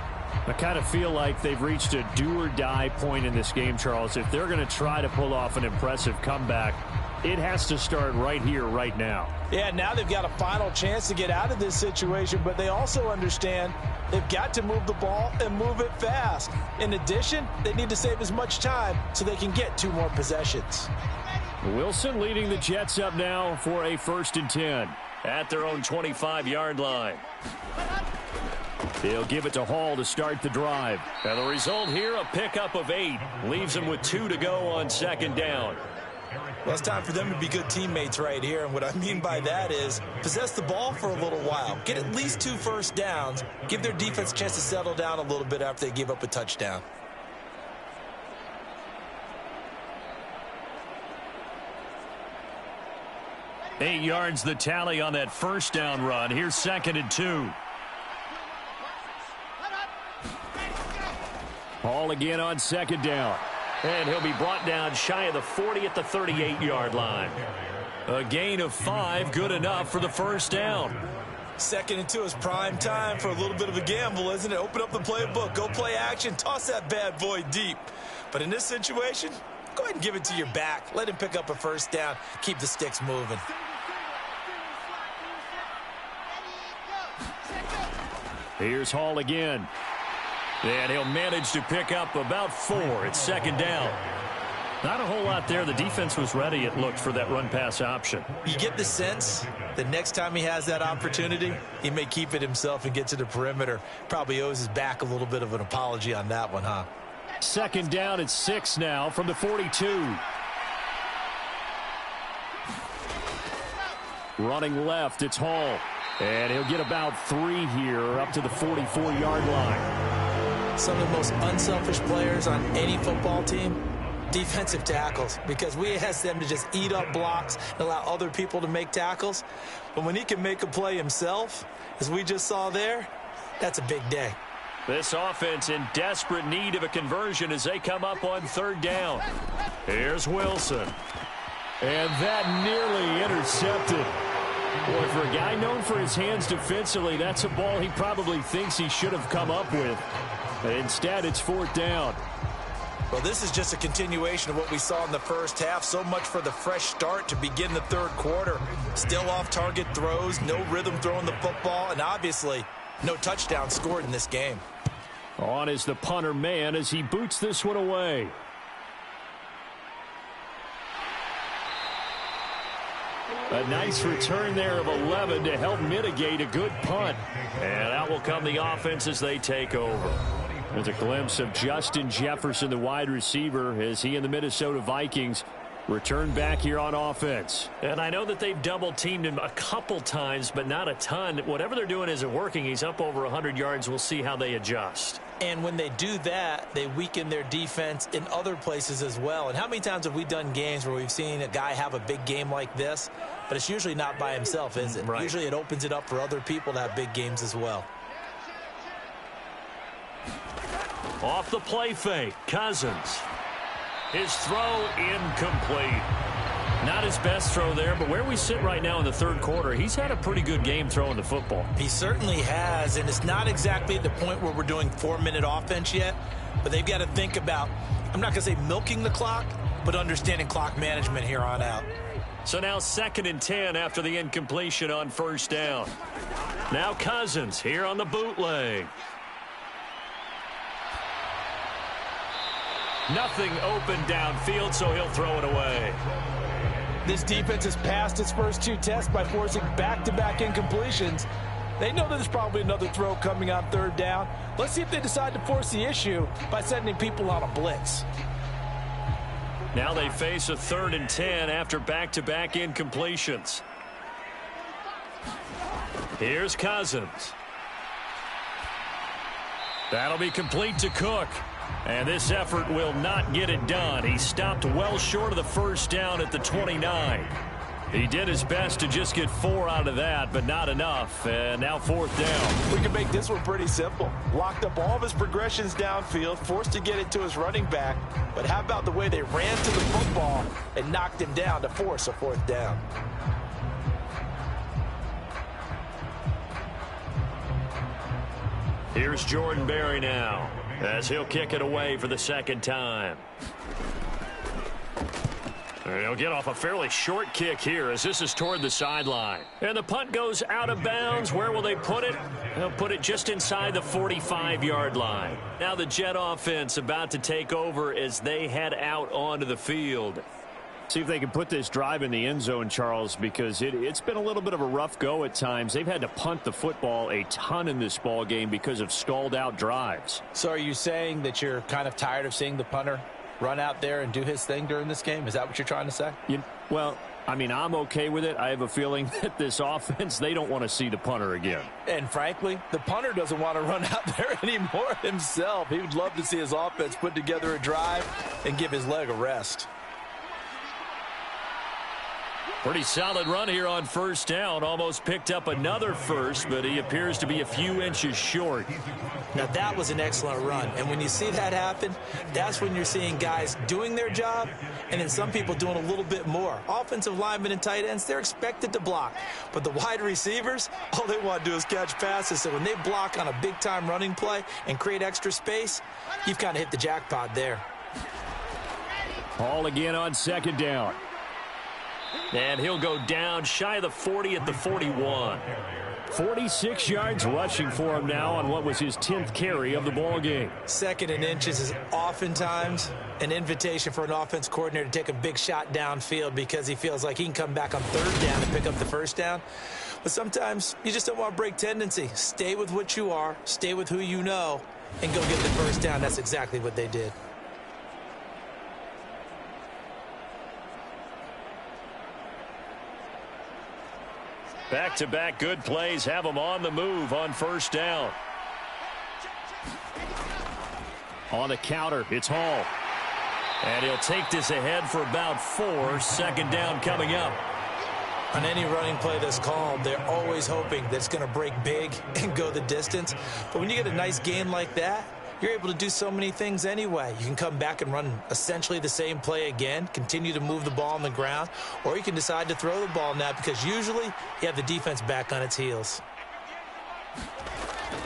I kind of feel like they've reached a do-or-die point in this game, Charles. If they're going to try to pull off an impressive comeback, it has to start right here, right now. Yeah, now they've got a final chance to get out of this situation, but they also understand they've got to move the ball and move it fast. In addition, they need to save as much time so they can get 2 more possessions. Wilson leading the Jets up now for a 1st and 10 at their own 25-yard line. They'll give it to Hall to start the drive. And the result here, a pickup of 8. Leaves them with 2 to go on 2nd down. Well, it's time for them to be good teammates right here. And what I mean by that is possess the ball for a little while. Get at least 2 first downs. Give their defense a chance to settle down a little bit after they give up a touchdown. Eight yards the tally on that 1st down run. Here's 2nd and 2. Hall again on 2nd down. And he'll be brought down shy of the 40 at the 38-yard line. A gain of 5, good enough for the 1st down. 2nd and 2 is prime time for a little bit of a gamble, isn't it? Open up the playbook, go play action, toss that bad boy deep. But in this situation, go ahead and give it to your back. Let him pick up a 1st down, keep the sticks moving. Here's Hall again. And he'll manage to pick up about 4. It's 2nd down. Not a whole lot there. The defense was ready, it looked, for that run-pass option. You get the sense that next time he has that opportunity, he may keep it himself and get to the perimeter. Probably owes his back a little bit of an apology on that one, huh? 2nd down at 6 now from the 42. Running left, it's Hall. And he'll get about 3 here up to the 44-yard line. Some of the most unselfish players on any football team, defensive tackles, because we ask them to just eat up blocks and allow other people to make tackles. But when he can make a play himself, as we just saw there, that's a big day. This offense in desperate need of a conversion as they come up on 3rd down. Here's Wilson. And that nearly intercepted. Boy, for a guy known for his hands defensively, that's a ball he probably thinks he should have come up with. But instead, it's 4th down. Well, this is just a continuation of what we saw in the 1st half. So much for the fresh start to begin the 3rd quarter. Still off-target throws, no rhythm throwing the football, and obviously no touchdown scored in this game. On is the punter man as he boots this one away. A nice return there of 11 to help mitigate a good punt. And out will come the offense as they take over. There's a glimpse of Justin Jefferson, the wide receiver, as he and the Minnesota Vikings return back here on offense. And I know that they've double-teamed him a couple times, but not a ton. Whatever they're doing isn't working. He's up over 100 yards. We'll see how they adjust. And when they do that, they weaken their defense in other places as well. And how many times have we done games where we've seen a guy have a big game like this, but it's usually not by himself, is it? Right. Usually it opens it up for other people to have big games as well. Off the play fake, Cousins. His throw incomplete. Not his best throw there, but where we sit right now in the third quarter, he's had a pretty good game throwing the football. He certainly has, and it's not exactly at the point where we're doing 4-minute offense yet, but they've got to think about, I'm not going to say milking the clock, but understanding clock management here on out. So now 2nd and 10 after the incompletion on first down. Now Cousins here on the bootleg. Nothing open downfield, so he'll throw it away. This defense has passed its first 2 tests by forcing back-to-back incompletions. They know there's probably another throw coming on 3rd down. Let's see if they decide to force the issue by sending people on a blitz. Now they face a 3rd and 10 after back-to-back incompletions. Here's Cousins. That'll be complete to Cook. And this effort will not get it done. He stopped well short of the first down at the 29. He did his best to just get 4 out of that, but not enough. And now 4th down. We can make this one pretty simple. Locked up all of his progressions downfield, forced to get it to his running back. But how about the way they ran to the football and knocked him down to force a 4th down? Here's Jordan Berry now, as he'll kick it away for the 2nd time. He'll get off a fairly short kick here as this is toward the sideline. And the punt goes out of bounds. Where will they put it? They'll put it just inside the 45-yard line. Now the Jet offense about to take over as they head out onto the field. See if they can put this drive in the end zone, Charles, because it's been a little bit of a rough go at times. They've had to punt the football a ton in this ball game because of stalled out drives. So are you saying that you're kind of tired of seeing the punter run out there and do his thing during this game? Is that what you're trying to say? Well, I mean, I'm okay with it. I have a feeling that this offense, they don't want to see the punter again. And frankly, the punter doesn't want to run out there anymore himself. He would love to see his offense put together a drive and give his leg a rest. Pretty solid run here on first down. Almost picked up another first, but he appears to be a few inches short. Now, that was an excellent run. And when you see that happen, that's when you're seeing guys doing their job and then some people doing a little bit more. Offensive linemen and tight ends, they're expected to block. But the wide receivers, all they want to do is catch passes. So when they block on a big-time running play and create extra space, you've kind of hit the jackpot there. Ball again on 2nd down. And he'll go down shy of the 40 at the 41. 46 yards rushing for him now on what was his 10th carry of the ball game. 2nd and inches is oftentimes an invitation for an offense coordinator to take a big shot downfield because he feels like he can come back on 3rd down and pick up the first down. But sometimes you just don't want to break tendency. Stay with what you are, stay with who you know, and go get the first down. That's exactly what they did. Back-to-back good plays have them on the move on first down. On the counter, it's Hall. And he'll take this ahead for about 4. 2nd down coming up. On any running play that's called, they're always hoping that it's going to break big and go the distance. But when you get a nice gain like that, you're able to do so many things anyway. You can come back and run essentially the same play again, continue to move the ball on the ground, or you can decide to throw the ball now because usually you have the defense back on its heels.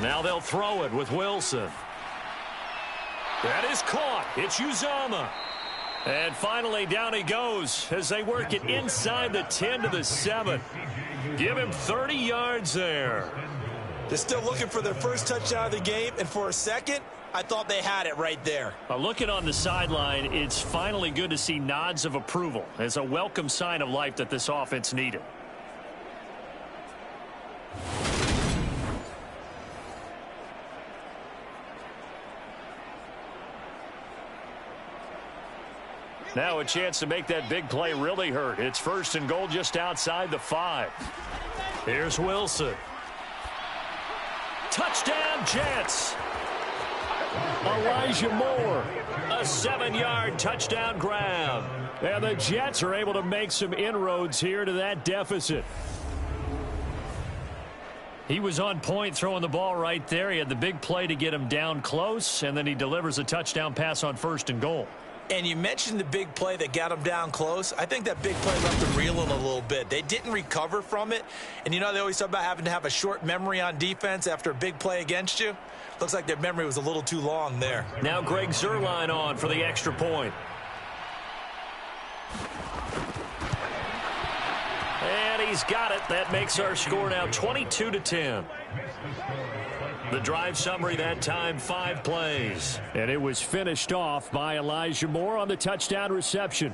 Now they'll throw it with Wilson. That is caught. It's Uzomah. And finally down he goes as they work it inside the 10 to the 7. Give him 30 yards there. They're still looking for their first touchdown of the game, and for a second, I thought they had it right there. Looking on the sideline, it's finally good to see nods of approval. It's a welcome sign of life that this offense needed. Now a chance to make that big play really hurt. It's 1st and goal just outside the 5. Here's Wilson. Touchdown, Jets. Elijah Moore, a 7-yard touchdown grab. And the Jets are able to make some inroads here to that deficit. He was on point throwing the ball right there. He had the big play to get him down close, and then he delivers a touchdown pass on 1st and goal. And you mentioned the big play that got him down close. I think that big play left them reeling a little bit. They didn't recover from it. And you know they always talk about having to have a short memory on defense after a big play against you. Looks like their memory was a little too long there. Now Greg Zuerlein on for the extra point. And he's got it. That makes our score now 22-10. The drive summary that time, 5 plays. And it was finished off by Elijah Moore on the touchdown reception.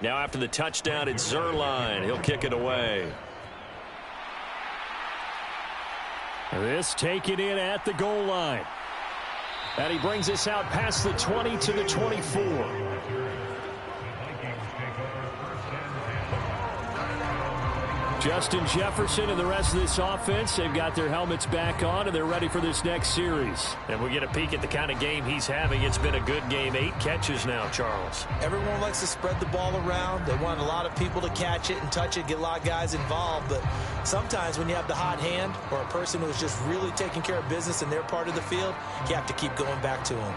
Now after the touchdown, it's Zuerlein. He'll kick it away. This taken in at the goal line. And he brings us out past the 20 to the 24. Justin Jefferson and the rest of this offense, they've got their helmets back on, and they're ready for this next series. And we get a peek at the kind of game he's having. It's been a good game. 8 catches now, Charles. Everyone likes to spread the ball around. They want a lot of people to catch it and touch it, get a lot of guys involved. But sometimes when you have the hot hand or a person who's just really taking care of business in their part of the field, you have to keep going back to them.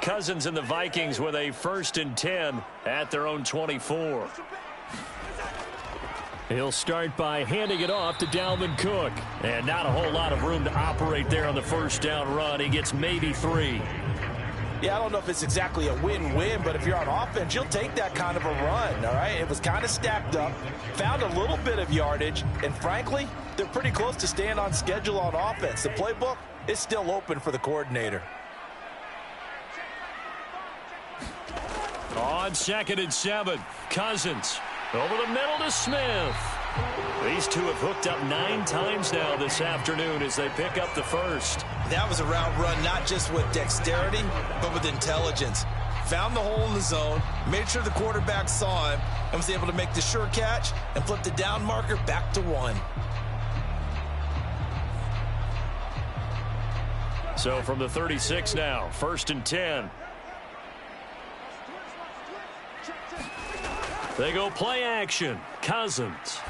Cousins and the Vikings with a 1st and 10 at their own 24. He'll start by handing it off to Dalvin Cook. And not a whole lot of room to operate there on the 1st down run. He gets maybe 3. Yeah, I don't know if it's exactly a win-win, but if you're on offense, you'll take that kind of a run, all right? It was kind of stacked up, found a little bit of yardage, and frankly, they're pretty close to staying on schedule on offense. The playbook is still open for the coordinator. On 2nd and 7, Cousins over the middle to Smith. These two have hooked up 9 times now this afternoon as they pick up the 1st. That was a route run not just with dexterity, but with intelligence. Found the hole in the zone, made sure the quarterback saw him, and was able to make the sure catch and flip the down marker back to 1. So from the 36 now, 1st and 10. They go play action. Cousins.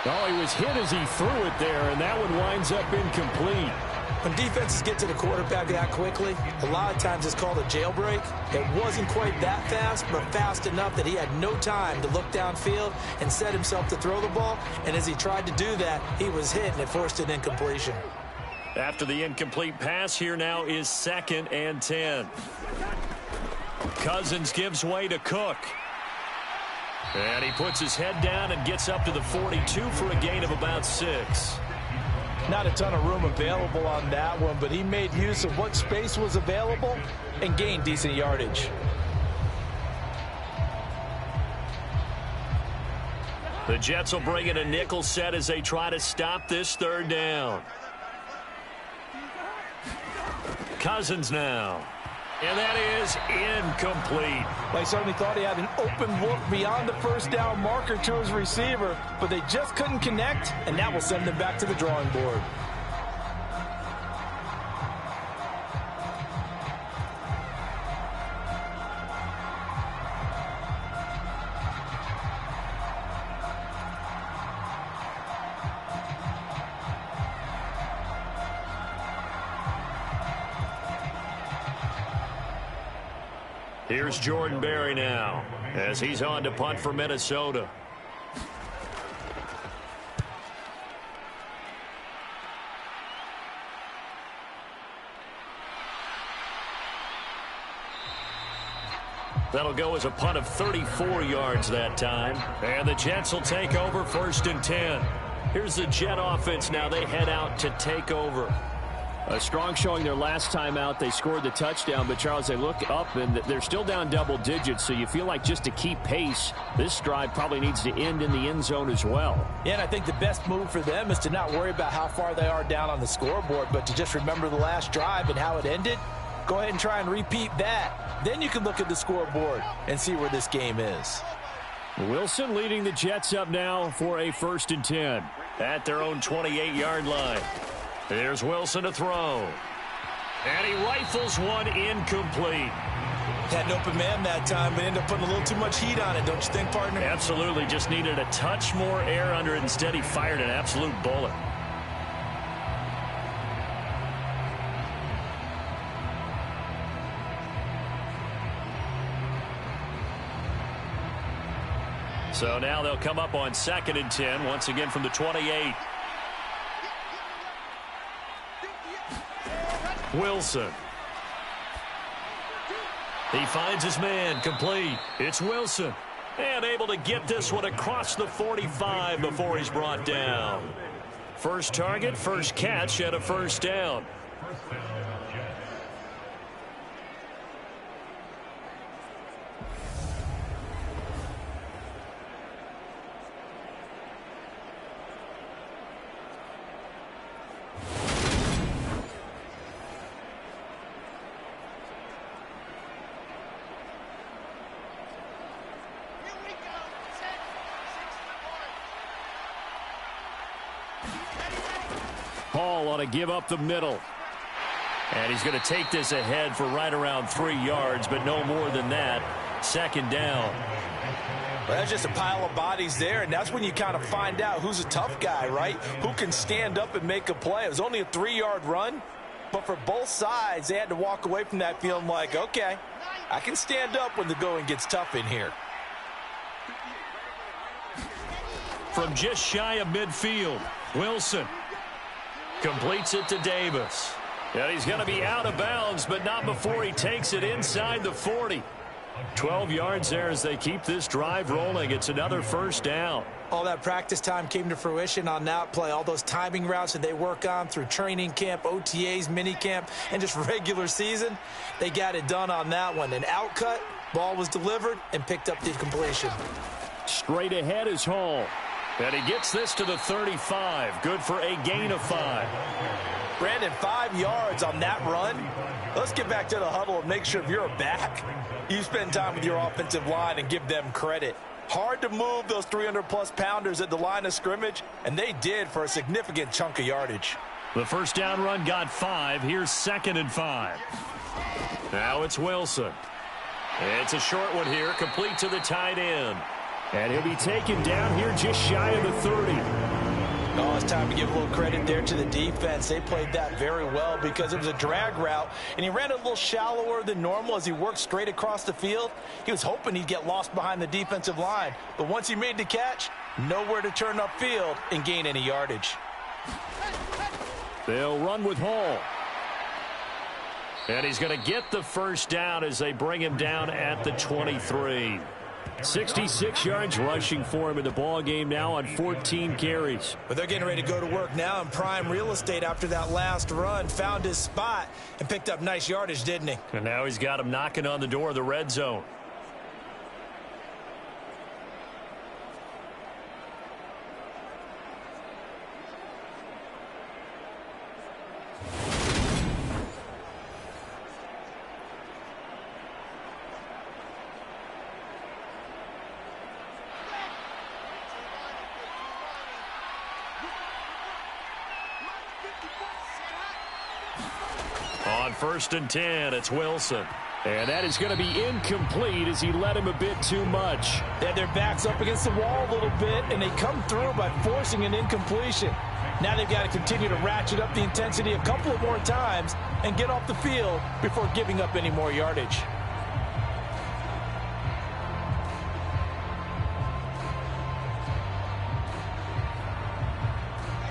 Oh, he was hit as he threw it there, and that one winds up incomplete. When defenses get to the quarterback that quickly, a lot of times it's called a jailbreak. It wasn't quite that fast, but fast enough that he had no time to look downfield and set himself to throw the ball. And as he tried to do that, he was hit, and it forced an incompletion. After the incomplete pass, here now is 2nd and 10. Cousins gives way to Cook. And he puts his head down and gets up to the 42 for a gain of about 6. Not a ton of room available on that one, but he made use of what space was available and gained decent yardage. The Jets will bring in a nickel set as they try to stop this 3rd down. Cousins now. And that is incomplete. Well, he certainly thought he had an open look beyond the 1st down marker to his receiver, but they just couldn't connect, and that will send them back to the drawing board. Here's Jordan Berry now as he's on to punt for Minnesota. That'll go as a punt of 34 yards that time. And the Jets will take over 1st and 10. Here's the Jet offense now. They head out to take over. A strong showing their last time out. They scored the touchdown, but Charles, they look up and they're still down double digits, so you feel like just to keep pace, this drive probably needs to end in the end zone as well. Yeah, and I think the best move for them is to not worry about how far they are down on the scoreboard, but to just remember the last drive and how it ended. Go ahead and try and repeat that. Then you can look at the scoreboard and see where this game is. Wilson leading the Jets up now for a 1st and 10 at their own 28-yard line. There's Wilson to throw. And he rifles one incomplete. Had an open man that time, but ended up putting a little too much heat on it, don't you think, partner? Absolutely. Just needed a touch more air under it. Instead, he fired an absolute bullet. So now they'll come up on 2nd and 10, once again from the 28. Wilson. He finds his man, complete. It's Wilson. And able to get this one across the 45 before he's brought down. First target, first catch, and a 1st down. Hall ought to give up the middle. And he's going to take this ahead for right around 3 yards, but no more than that. 2nd down. Well, that's just a pile of bodies there, and that's when you kind of find out who's a tough guy, right? Who can stand up and make a play. It was only a 3-yard run, but for both sides, they had to walk away from that feeling like, okay, I can stand up when the going gets tough in here. From just shy of midfield, Wilson completes it to Davis. And he's going to be out of bounds, but not before he takes it inside the 40. 12 yards there as they keep this drive rolling. It's another 1st down. All that practice time came to fruition on that play. All those timing routes that they work on through training camp, OTAs, minicamp, and just regular season, they got it done on that one. An outcut, ball was delivered, and picked up the completion. Straight ahead is Hall. And he gets this to the 35. Good for a gain of 5. Brandon, 5 yards on that run. Let's get back to the huddle and make sure if you're a back, you spend time with your offensive line and give them credit. Hard to move those 300-plus pounders at the line of scrimmage, and they did for a significant chunk of yardage. The 1st down run got 5. Here's 2nd and 5. Now it's Wilson. It's a short one here, complete to the tight end. And he'll be taken down here just shy of the 30. Oh, it's time to give a little credit there to the defense. They played that very well because it was a drag route, and he ran a little shallower than normal as he worked straight across the field. He was hoping he'd get lost behind the defensive line, but once he made the catch, nowhere to turn upfield and gain any yardage. They'll run with Hall. And he's going to get the 1st down as they bring him down at the 23. 66 yards rushing for him in the ball game now on 14 carries. But they're getting ready to go to work now in prime real estate after that last run. Found his spot and picked up nice yardage, didn't he? And now he's got him knocking on the door of the red zone. On 1st and 10, it's Wilson. And that is going to be incomplete as he led him a bit too much. They had their backs up against the wall a little bit, and they come through by forcing an incompletion. Now they've got to continue to ratchet up the intensity a couple of more times and get off the field before giving up any more yardage.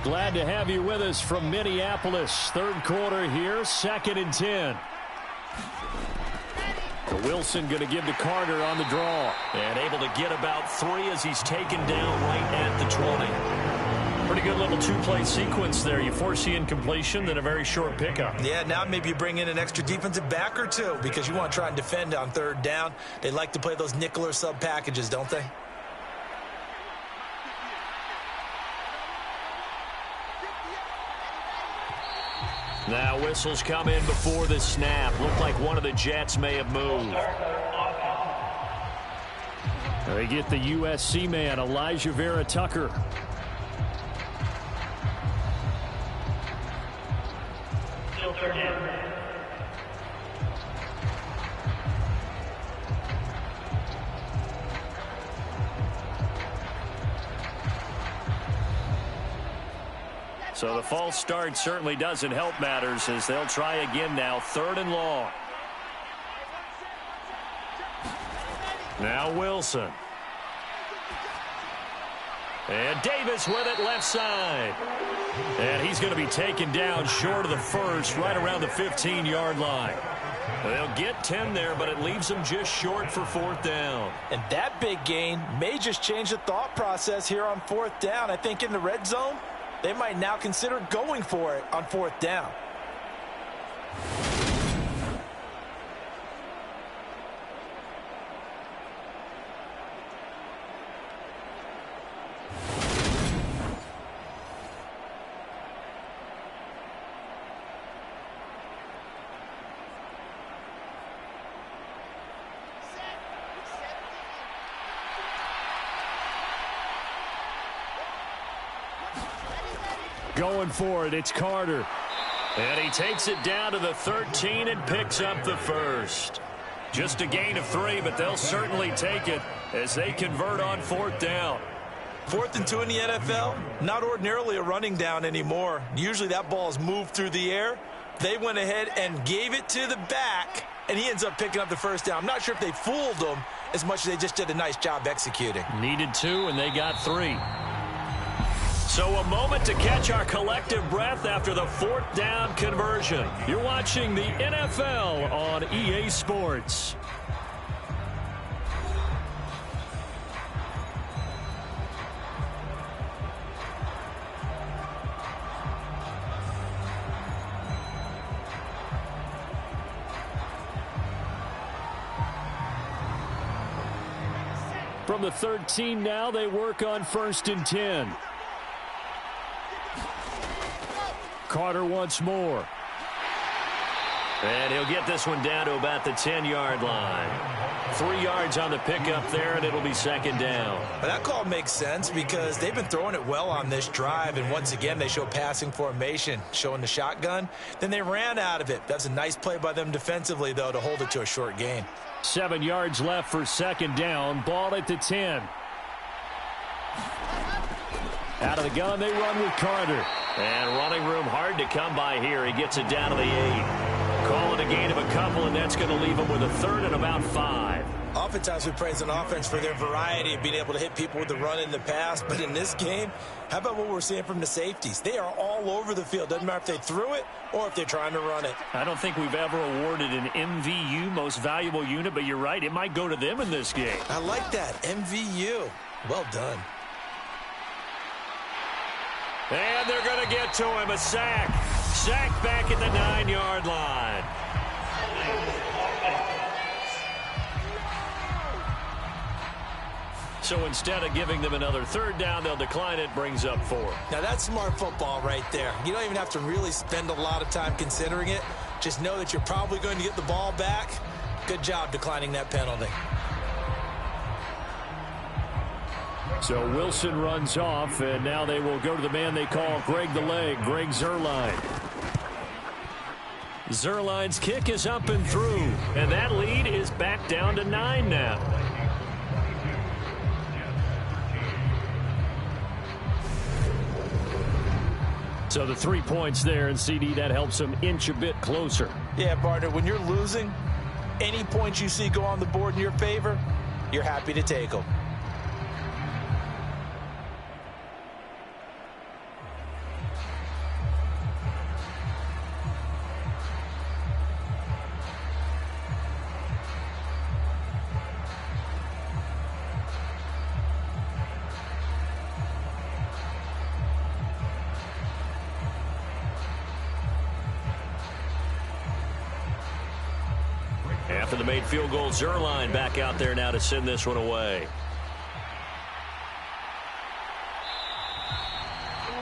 Glad to have you with us from Minneapolis. 3rd quarter here, 2nd and 10. Wilson going to give to Carter on the draw. And able to get about 3 as he's taken down right at the 20. Pretty good little two-play sequence there. You force the incompletion, then a very short pickup. Yeah, now maybe you bring in an extra defensive back or two because you want to try and defend on third down. They like to play those nickel or sub packages, don't they? Now whistles come in before the snap. Looked like one of the Jets may have moved. They get the USC man, Elijah Vera Tucker. So the false start certainly doesn't help matters as they'll try again now. 3rd and long. Now Wilson. And Davis with it left side. And he's going to be taken down short of the first, right around the 15-yard line. They'll get 10 there, but it leaves them just short for 4th down. And that big gain may just change the thought process here on 4th down. I think in the red zone, they might now consider going for it on 4th down. Going for it, it's Carter. And he takes it down to the 13 and picks up the first. Just a gain of 3, but they'll certainly take it as they convert on 4th down. 4th and 2 in the NFL, not ordinarily a running down anymore. Usually that ball is moved through the air. They went ahead and gave it to the back, and he ends up picking up the first down. I'm not sure if they fooled him as much as they just did a nice job executing. Needed 2, and they got 3. So a moment to catch our collective breath after the 4th down conversion. You're watching the NFL on EA Sports. From the 13 now, they work on 1st and 10. Carter once more. And he'll get this one down to about the 10-yard line. 3 yards on the pickup there, and it'll be 2nd down. But that call makes sense because they've been throwing it well on this drive, and once again they show passing formation, showing the shotgun. Then they ran out of it. That's a nice play by them defensively, though, to hold it to a short gain. 7 yards left for 2nd down. Ball at the 10. Out of the gun, they run with Carter. And running room hard to come by here. He gets it down to the 8. Call it a gain of a couple, and that's going to leave him with a 3rd and about 5. Oftentimes we praise an offense for their variety of being able to hit people with the run in the pass. But in this game, how about what we're seeing from the safeties? They are all over the field. Doesn't matter if they threw it or if they're trying to run it. I don't think we've ever awarded an MVU, most valuable unit, but you're right. It might go to them in this game. I like that. MVU. Well done. And they're going to get to him. A sack. Sack back at the 9-yard line. So instead of giving them another 3rd down, they'll decline it. Brings up 4. Now that's smart football right there. You don't even have to really spend a lot of time considering it. Just know that you're probably going to get the ball back. Good job declining that penalty. So Wilson runs off, and now they will go to the man they call Greg the Leg, Greg Zuerlein. Zuerlein's kick is up and through, and that lead is back down to 9 now. So the 3 points there, and CD, that helps them inch a bit closer. Yeah, partner, when you're losing, any points you see go on the board in your favor, you're happy to take them. And the made field goal, Zerline back out there now to send this one away.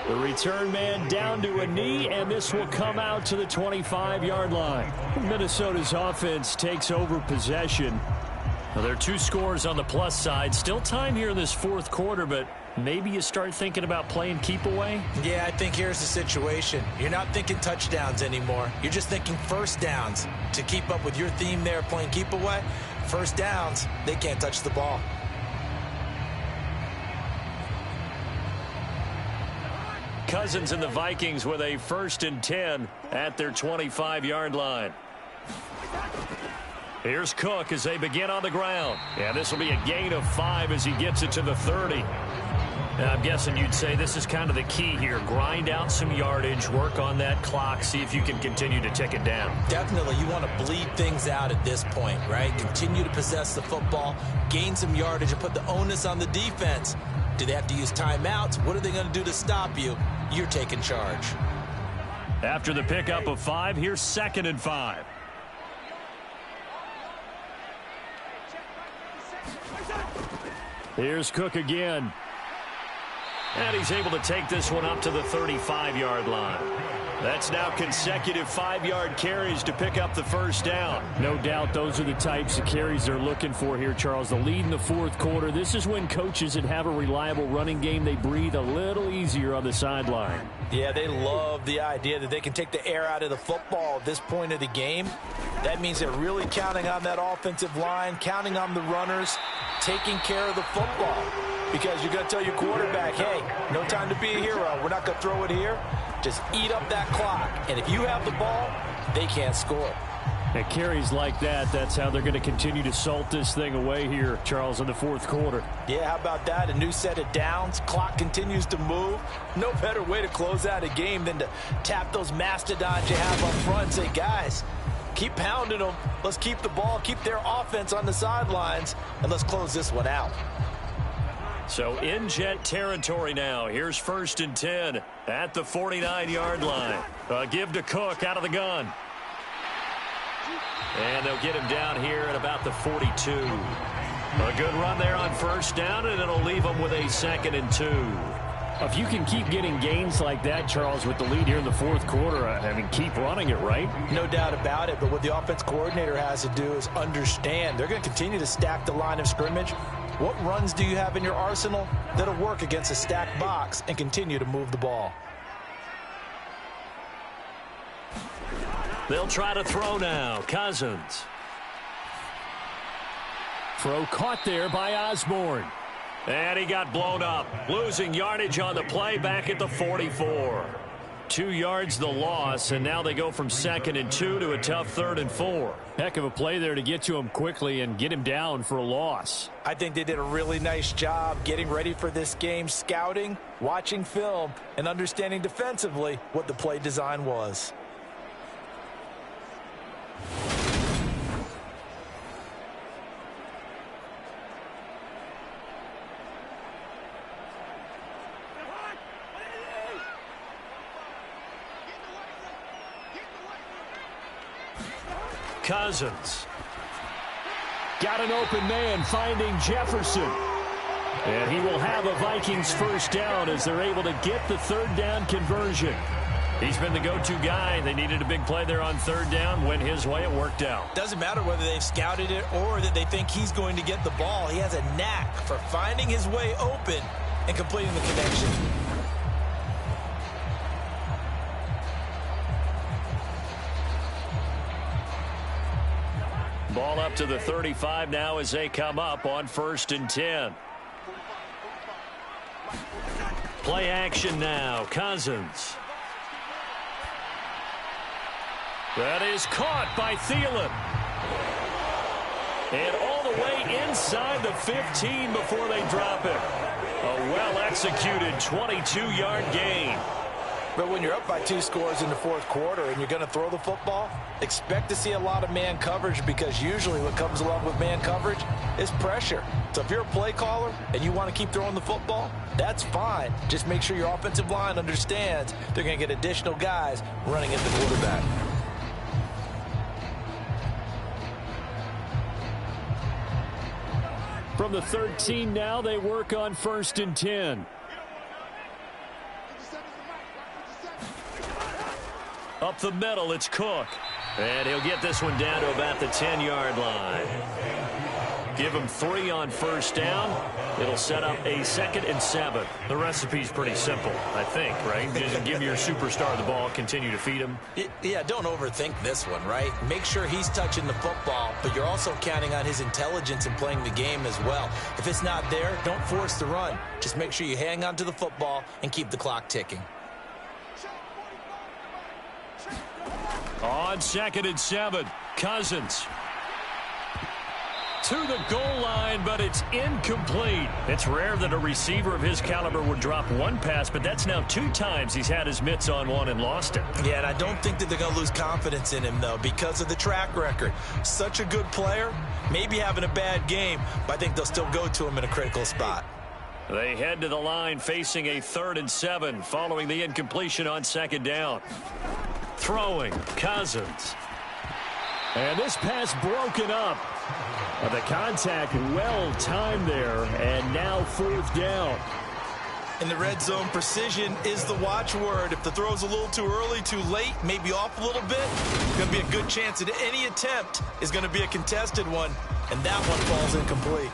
The return man down to a knee, and this will come out to the 25-yard line. Minnesota's offense takes over possession. Now, there are 2 scores on the plus side. Still time here in this fourth quarter, but maybe you start thinking about playing keep away? Yeah, I think here's the situation. You're not thinking touchdowns anymore. You're just thinking first downs. To keep up with your theme there, playing keep away, first downs, they can't touch the ball. Cousins and the Vikings with a 1st and 10 at their 25-yard line. Here's Cook as they begin on the ground. And this will be a gain of 5 as he gets it to the 30. And I'm guessing you'd say this is kind of the key here. Grind out some yardage, work on that clock, see if you can continue to tick it down. Definitely. You want to bleed things out at this point, right? Continue to possess the football, gain some yardage, and put the onus on the defense. Do they have to use timeouts? What are they going to do to stop you? You're taking charge. After the pickup of 5, here's 2nd and 5. Here's Cook again. And he's able to take this one up to the 35-yard line. That's now consecutive 5-yard carries to pick up the first down. No doubt those are the types of carries they're looking for here, Charles. The lead in the fourth quarter. This is when coaches that have a reliable running game, they breathe a little easier on the sideline. Yeah, they love the idea that they can take the air out of the football at this point of the game. That means they're really counting on that offensive line, counting on the runners, taking care of the football. Because you're going to tell your quarterback, hey, no time to be a hero. We're not going to throw it here. Just eat up that clock. And if you have the ball, they can't score. And carries like that, that's how they're going to continue to salt this thing away here, Charles, in the fourth quarter. Yeah, how about that? A new set of downs. Clock continues to move. No better way to close out a game than to tap those mastodons you have up front and say, guys, keep pounding them. Let's keep the ball, keep their offense on the sidelines, and let's close this one out. So in jet territory now. Here's 1st and 10 at the 49-yard line. Give to Cook out of the gun. And they'll get him down here at about the 42. A good run there on first down, and it'll leave them with a 2nd and 2. If you can keep getting gains like that, Charles, with the lead here in the fourth quarter, I mean, keep running it, right? No doubt about it, but what the offense coordinator has to do is understand they're going to continue to stack the line of scrimmage. What runs do you have in your arsenal that'll work against a stacked box and continue to move the ball? They'll try to throw now. Cousins. Throw caught there by Osborne. And he got blown up. Losing yardage on the play back at the 44. 2 yards the loss, and now they go from 2nd and 2 to a tough 3rd and 4. Heck of a play there to get to him quickly and get him down for a loss. I think they did a really nice job getting ready for this game, scouting, watching film, and understanding defensively what the play design was. Cousins. Got an open man, finding Jefferson. And he will have a Vikings first down as they're able to get the 3rd down conversion. He's been the go-to guy. They needed a big play there on 3rd down. Went his way. It worked out. Doesn't matter whether they've scouted it or that they think he's going to get the ball. He has a knack for finding his way open and completing the connection. Ball up to the 35 now as they come up on 1st and 10. Play action now. Cousins. That is caught by Thielen. And all the way inside the 15 before they drop it. A well-executed 22-yard gain. But when you're up by 2 scores in the fourth quarter and you're going to throw the football, expect to see a lot of man coverage, because usually what comes along with man coverage is pressure. So if you're a play caller and you want to keep throwing the football, that's fine. Just make sure your offensive line understands they're going to get additional guys running at the quarterback. From the 13 now, they work on 1st and 10. Up the middle, it's Cook. And he'll get this one down to about the 10-yard line. Give him 3 on 1st down. It'll set up a 2nd and 7. The recipe's pretty simple, I think, right? Just give your superstar the ball, continue to feed him. Yeah, don't overthink this one, right? Make sure he's touching the football, but you're also counting on his intelligence in playing the game as well. If it's not there, don't force the run. Just make sure you hang on to the football and keep the clock ticking. On 2nd and 7, Cousins. To the goal line, but it's incomplete. It's rare that a receiver of his caliber would drop one pass, but that's now 2 times he's had his mitts on one and lost it. Yeah, and I don't think that they're going to lose confidence in him, though, because of the track record. Such a good player, maybe having a bad game, but I think they'll still go to him in a critical spot. They head to the line facing a 3rd and 7 following the incompletion on 2nd down. Throwing, Cousins. And this pass broken up. The contact well timed there, and now 4th down. In the red zone, precision is the watchword. If the throw's a little too early, too late, maybe off a little bit, it's going to be a good chance that any attempt is going to be a contested one, and that one falls incomplete.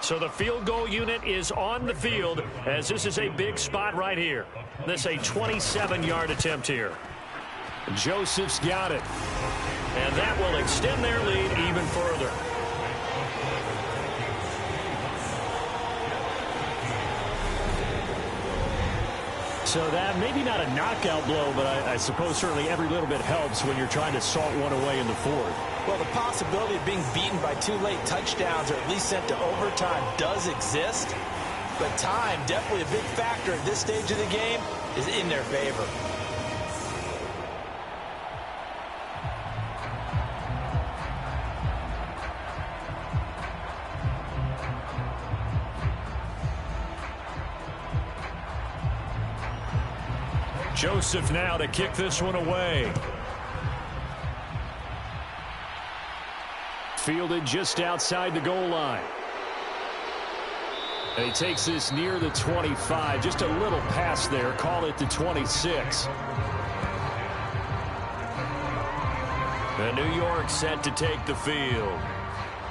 So the field goal unit is on the field as this is a big spot right here. This a 27-yard attempt here. Joseph's got it. And that will extend their lead even further. So that maybe not a knockout blow, but I suppose certainly every little bit helps when you're trying to salt one away in the 4th. Well, the possibility of being beaten by 2 late touchdowns or at least sent to overtime does exist. But time, definitely a big factor at this stage of the game, is in their favor. Joseph now to kick this one away. Fielded just outside the goal line. And he takes this near the 25. Just a little pass there. Call it the 26. And New York set to take the field.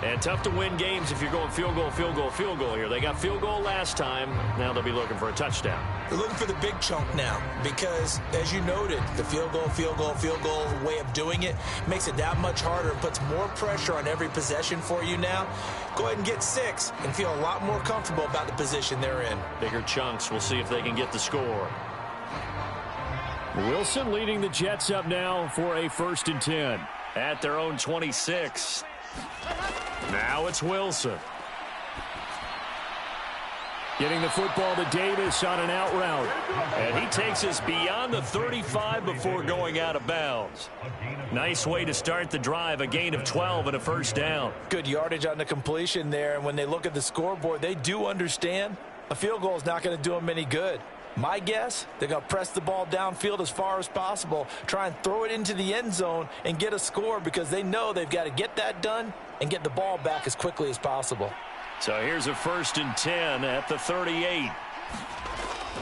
And tough to win games if you're going field goal, field goal, field goal here. They got field goal last time. Now they'll be looking for a touchdown. They're looking for the big chunk now because, as you noted, the field goal, field goal, field goal way of doing it makes it that much harder and puts more pressure on every possession for you now. Go ahead and get 6 and feel a lot more comfortable about the position they're in. Bigger chunks. We'll see if they can get the score. Wilson leading the Jets up now for a 1st and 10 at their own 26. Now it's Wilson. Getting the football to Davis on an out route. And he takes us beyond the 35 before going out of bounds. Nice way to start the drive. A gain of 12 and a 1st down. Good yardage on the completion there. And when they look at the scoreboard, they do understand a field goal is not going to do them any good. My guess, they're going to press the ball downfield as far as possible, try and throw it into the end zone and get a score because they know they've got to get that done and get the ball back as quickly as possible. So here's a 1st and 10 at the 38.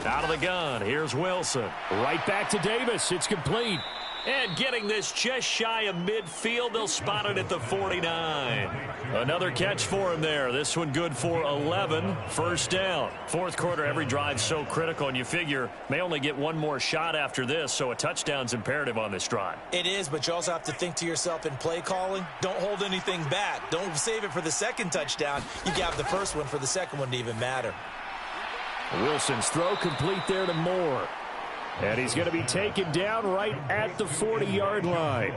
Out of the gun, here's Wilson. Right back to Davis. It's complete. And getting this just shy of midfield, they'll spot it at the 49. Another catch for him there. This one good for 11. 1st down. 4th quarter, every drive so critical, and you figure may only get one more shot after this, so a touchdown's imperative on this drive. It is, but you also have to think to yourself in play calling, don't hold anything back. Don't save it for the 2nd touchdown. You got the 1st one for the 2nd one to even matter. Wilson's throw complete there to Moore. And he's going to be taken down right at the 40-yard line.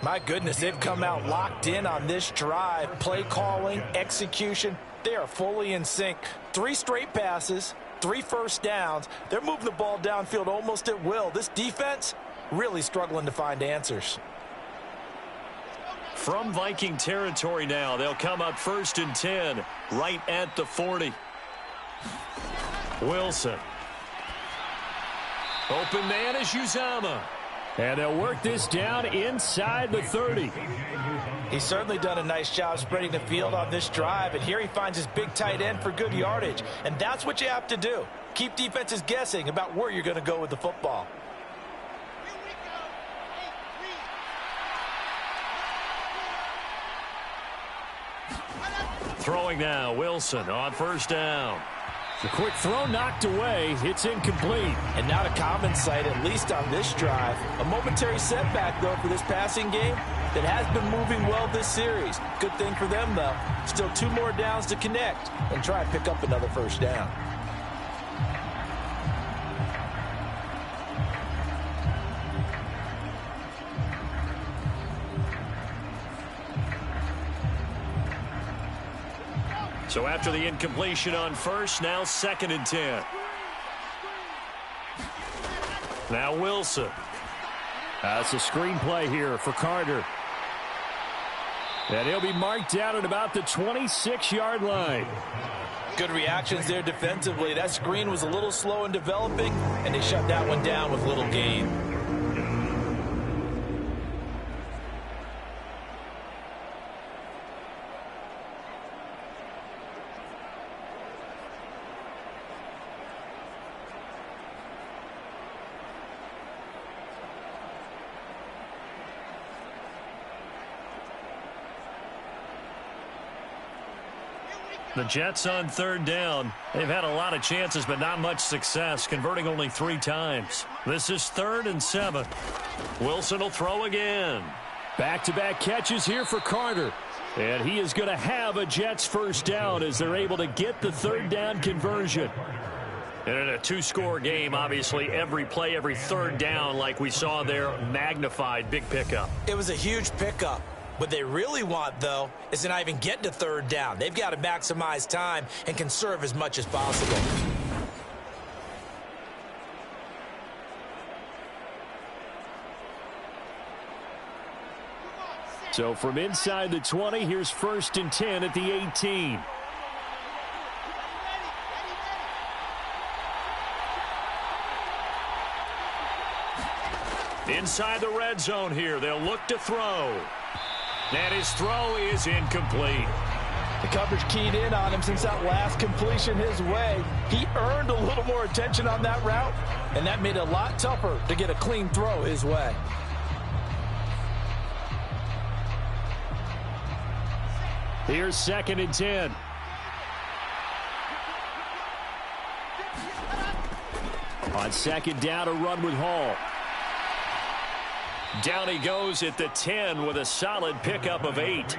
My goodness, they've come out locked in on this drive. Play calling, execution, they are fully in sync. 3 straight passes, 3 first downs. They're moving the ball downfield almost at will. This defense really struggling to find answers. From Viking territory now, they'll come up 1st and 10 right at the 40. Wilson. Open man is Uzama. And they'll work this down inside the 30. He's certainly done a nice job spreading the field on this drive, and here he finds his big tight end for good yardage. And that's what you have to do. Keep defenses guessing about where you're going to go with the football. Throwing now, Wilson on first down. The quick throw knocked away. It's incomplete. And not a common sight, at least on this drive. A momentary setback, though, for this passing game that has been moving well this series. Good thing for them, though. Still 2 more downs to connect and try and pick up another first down. So after the incompletion on first, now 2nd and 10. Now Wilson. That's a screenplay here for Carter. And he'll be marked down at about the 26-yard line. Good reactions there defensively. That screen was a little slow in developing, and they shut that one down with little gain. The Jets on 3rd down. They've had a lot of chances, but not much success, converting only 3 times. This is 3rd and 7. Wilson will throw again. Back-to-back catches here for Carter. And he is going to have a Jets first down as they're able to get the 3rd down conversion. And in a 2-score game, obviously, every play, every 3rd down, like we saw there, magnified. Big pickup. It was a huge pickup. What they really want, though, is to not even get to 3rd down. They've got to maximize time and conserve as much as possible. So from inside the 20, here's 1st and 10 at the 18. Inside the red zone here, they'll look to throw. And his throw is incomplete. The coverage keyed in on him since that last completion his way. He earned a little more attention on that route, and that made it a lot tougher to get a clean throw his way. Here's 2nd and 10. On 2nd down, a run with Hall. Down he goes at the 10 with a solid pickup of 8.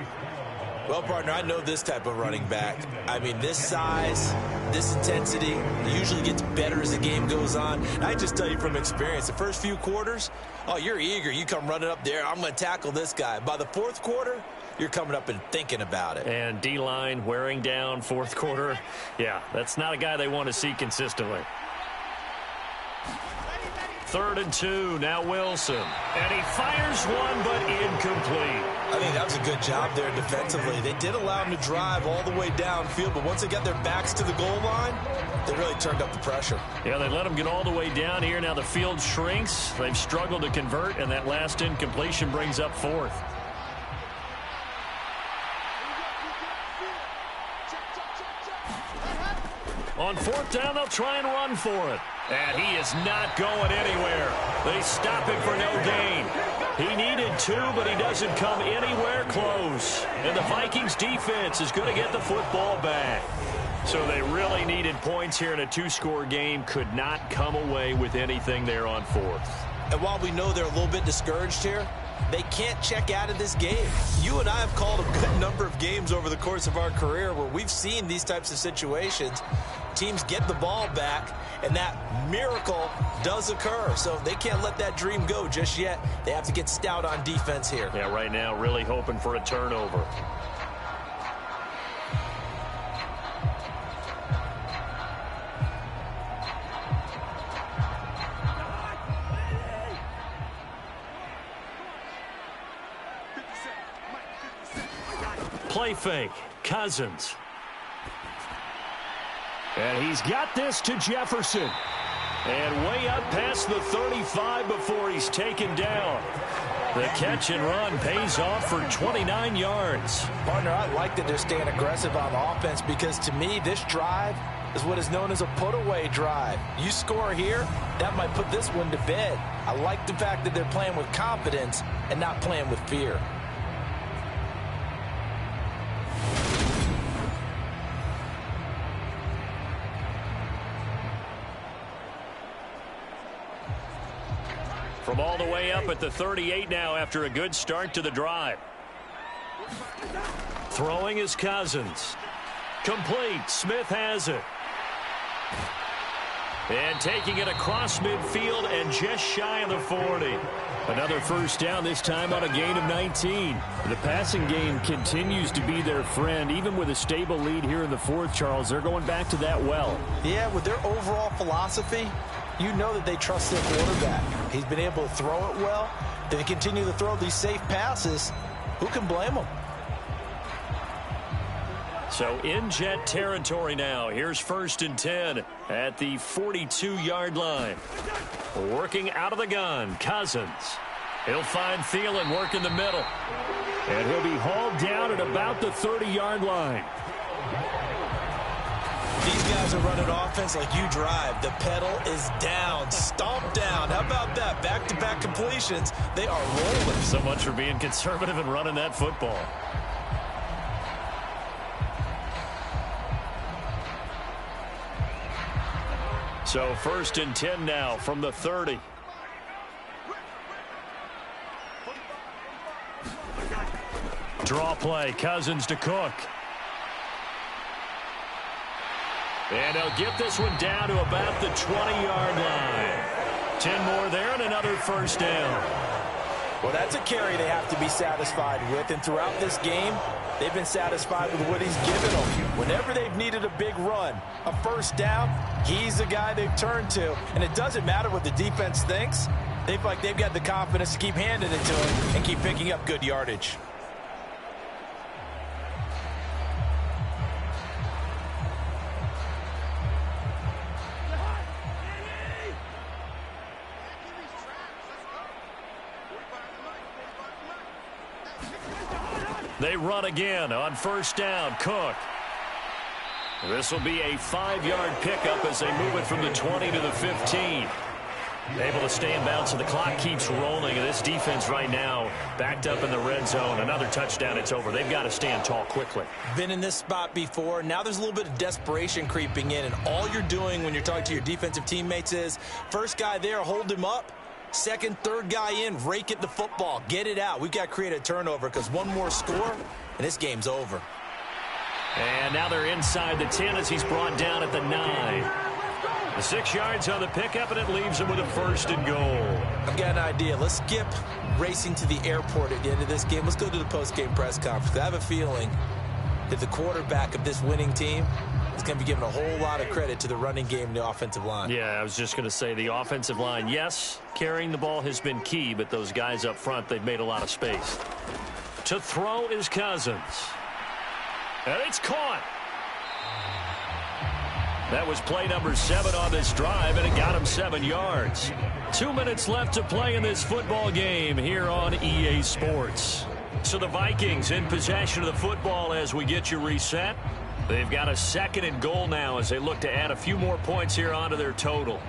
Well, partner, I know this type of running back. I mean, this size, this intensity, it usually gets better as the game goes on. And I just tell you from experience, the first few quarters, oh, you're eager. You come running up there, I'm going to tackle this guy. By the 4th quarter, you're coming up and thinking about it. And D-line wearing down 4th quarter. Yeah, that's not a guy they want to see consistently. 3rd and 2, now Wilson. And he fires one, but incomplete. I think that was a good job there defensively. They did allow him to drive all the way downfield, but once they got their backs to the goal line, they really turned up the pressure. Yeah, they let him get all the way down here. Now the field shrinks. They've struggled to convert, and that last incompletion brings up 4th. On 4th down, they'll try and run for it. And he is not going anywhere. They stop him for no gain. He needed 2, but he doesn't come anywhere close. And the Vikings defense is going to get the football back. So they really needed points here in a 2-score game. Could not come away with anything there on 4th. And while we know they're a little bit discouraged here, they can't check out of this game. You and I have called a good number of games over the course of our career where we've seen these types of situations. Teams get the ball back, and that miracle does occur. So they can't let that dream go just yet. They have to get stout on defense here. Yeah, right now really hoping for a turnover. Play fake, Cousins. And he's got this to Jefferson. And way up past the 35 before he's taken down. The catch and run pays off for 29 yards. Partner, I like that they're staying aggressive on offense because to me, this drive is what is known as a put-away drive. You score here, that might put this one to bed. I like the fact that they're playing with confidence and not playing with fear. From all the way up at the 38 now after a good start to the drive. Throwing is Cousins. Complete. Smith has it. And taking it across midfield and just shy of the 40. Another first down, this time on a gain of 19. The passing game continues to be their friend. Even with a stable lead here in the fourth, Charles, they're going back to that well. Yeah, with their overall philosophy, you know that they trust their quarterback. He's been able to throw it well. They continue to throw these safe passes. Who can blame them? So in Jet territory now. Here's 1st and 10 at the 42-yard line. Working out of the gun, Cousins. He'll find Thielen working the middle. And he'll be hauled down at about the 30-yard line. These guys are running offense like you drive. The pedal is down, stomp down. How about that? Back-to-back completions. They are rolling. So much for being conservative and running that football. So 1st and 10 now from the 30. Draw play. Cousins to Cook. And they'll get this one down to about the 20-yard line. 10 more there and another first down. Well, that's a carry they have to be satisfied with. And throughout this game, they've been satisfied with what he's given them. Whenever they've needed a big run, a first down, he's the guy they've turned to. And it doesn't matter what the defense thinks. They've got the confidence to keep handing it to him and keep picking up good yardage. They run again on first down. Cook. This will be a 5-yard pickup as they move it from the 20 to the 15. Able to stay in bounds, so the clock keeps rolling. And this defense right now backed up in the red zone. Another touchdown, it's over. They've got to stand tall quickly. Been in this spot before. Now there's a little bit of desperation creeping in. And all you're doing when you're talking to your defensive teammates is, first guy there, hold him up. Second, third guy in, rake at the football. Get it out. We've got to create a turnover because one more score, and this game's over. And now they're inside the 10 as he's brought down at the 9. The 6 yards on the pickup, and it leaves him with a 1st and goal. I've got an idea. Let's skip racing to the airport at the end of this game. Let's go to the post-game press conference. I have a feeling that the quarterback of this winning team is going to be giving a whole lot of credit to the running game and the offensive line. Yeah, I was just going to say the offensive line, yes, carrying the ball has been key, but those guys up front, they've made a lot of space. To throw is Cousins. And it's caught. That was play number 7 on this drive, and it got him 7 yards. 2 minutes left to play in this football game here on EA Sports. So the Vikings in possession of the football as we get you reset. They've got a 2nd and goal now as they look to add a few more points here onto their total.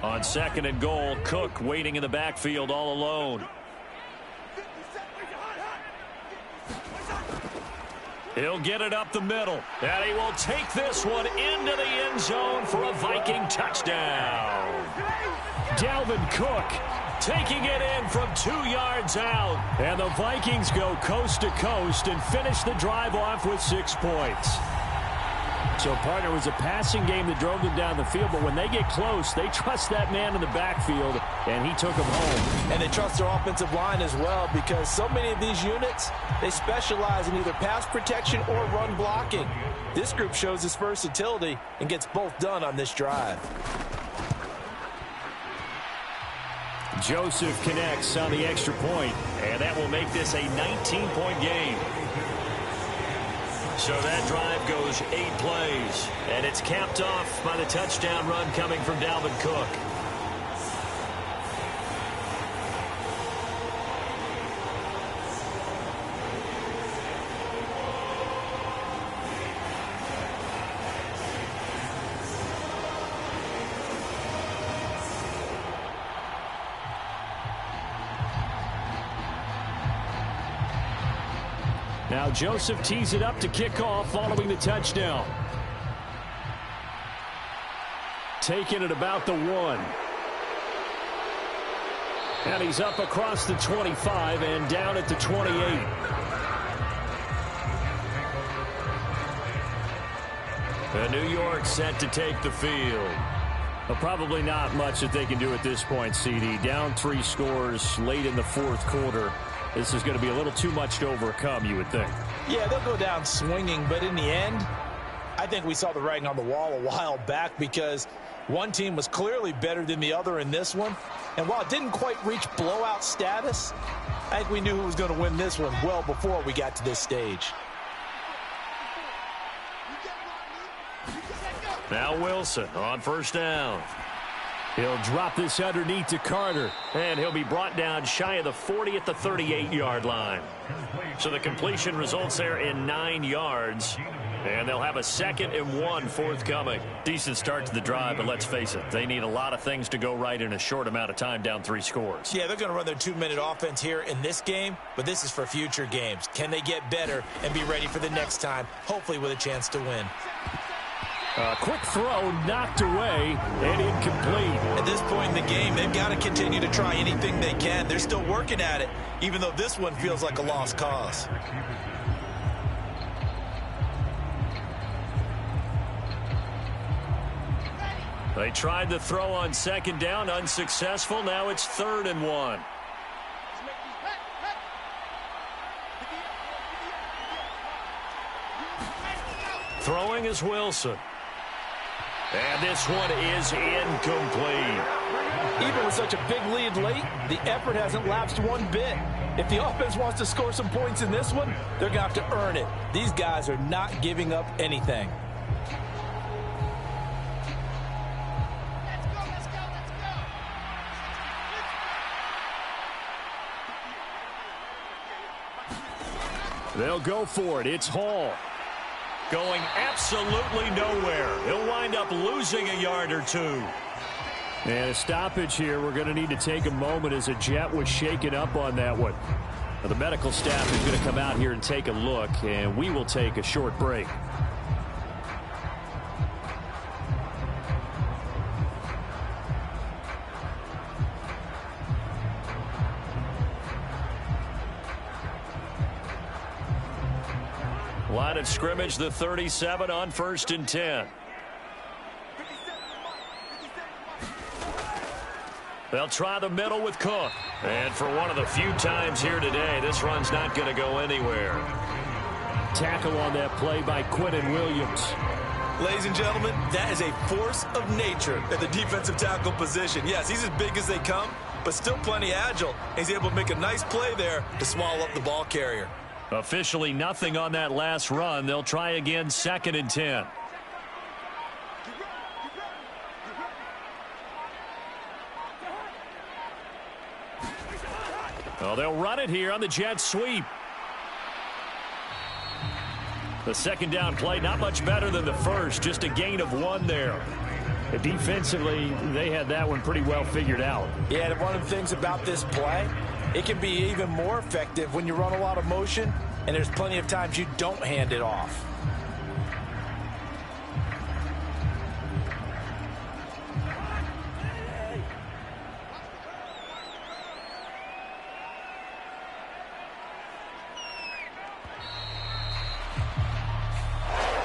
On 2nd and goal, Cook waiting in the backfield all alone. He'll get it up the middle, and he will take this one into the end zone for a Viking touchdown. Dalvin Cook taking it in from 2 yards out. And the Vikings go coast to coast and finish the drive off with 6 points. So, partner, it was a passing game that drove them down the field, but when they get close, they trust that man in the backfield, and he took them home. And they trust their offensive line as well because so many of these units, they specialize in either pass protection or run blocking. This group shows its versatility and gets both done on this drive. Joseph connects on the extra point, and that will make this a 19-point game. So that drive goes 8 plays, and it's capped off by the touchdown run coming from Dalvin Cook. Now Joseph tees it up to kick off following the touchdown. Taking it about the 1. And he's up across the 25 and down at the 28. And New York set to take the field. Well, probably not much that they can do at this point, CD. Down 3 scores late in the 4th quarter. This is going to be a little too much to overcome, you would think. Yeah, they'll go down swinging, but in the end, I think we saw the writing on the wall a while back because one team was clearly better than the other in this one. And while it didn't quite reach blowout status, I think we knew who was going to win this one well before we got to this stage. Now Wilson on first down. He'll drop this underneath to Carter. And he'll be brought down shy of the 40 at the 38-yard line. So the completion results there in 9 yards. And they'll have a 2nd and 1 forthcoming. Decent start to the drive, but let's face it, they need a lot of things to go right in a short amount of time, down 3 scores. Yeah, they're going to run their 2-minute offense here in this game, but this is for future games. Can they get better and be ready for the next time, hopefully with a chance to win? Quick throw knocked away and incomplete. At this point in the game, they've got to continue to try anything they can. They're still working at it, even though this one feels like a lost cause. They tried the throw on 2nd down, unsuccessful. Now it's 3rd and 1. Throwing is Wilson. And this one is incomplete. Even with such a big lead late, the effort hasn't lapsed one bit. If the offense wants to score some points in this one, they're going to have to earn it. These guys are not giving up anything. They'll go for it. It's Hall. Going absolutely nowhere. He'll wind up losing a yard or 2. And a stoppage here. We're going to need to take a moment as a Jet was shaken up on that one. Now, the medical staff is going to come out here and take a look, and we will take a short break. Line of scrimmage, the 37 on 1st and 10. They'll try the middle with Cook. And for one of the few times here today, this run's not going to go anywhere. Tackle on that play by Quinnen Williams. Ladies and gentlemen, that is a force of nature at the defensive tackle position. Yes, he's as big as they come, but still plenty agile. He's able to make a nice play there to swallow up the ball carrier. Officially nothing on that last run. They'll try again 2nd and 10. Well, they'll run it here on the jet sweep. The 2nd down play, not much better than the first, just a gain of 1 there. Defensively, they had that one pretty well figured out. Yeah, and one of the things about this play, it can be even more effective when you run a lot of motion, and there's plenty of times you don't hand it off.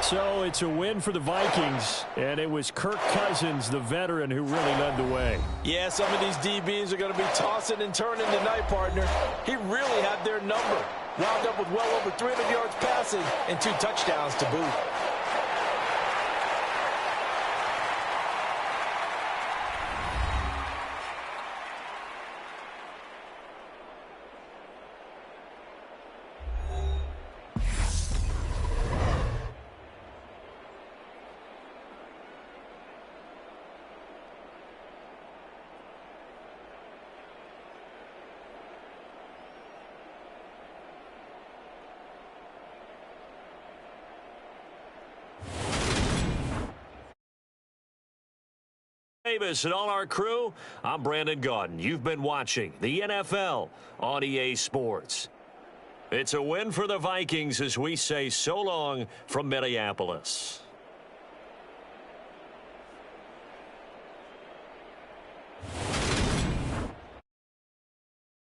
So it's a win for the Vikings, and it was Kirk Cousins, the veteran, who really led the way. Yeah, some of these DBs are going to be tossing and turning tonight, partner. He really had their number. Wound up with well over 300 yards passing and 2 touchdowns to boot. Davis and all our crew, I'm Brandon Gaudin. You've been watching the NFL on EA Sports. It's a win for the Vikings as we say so long from Minneapolis.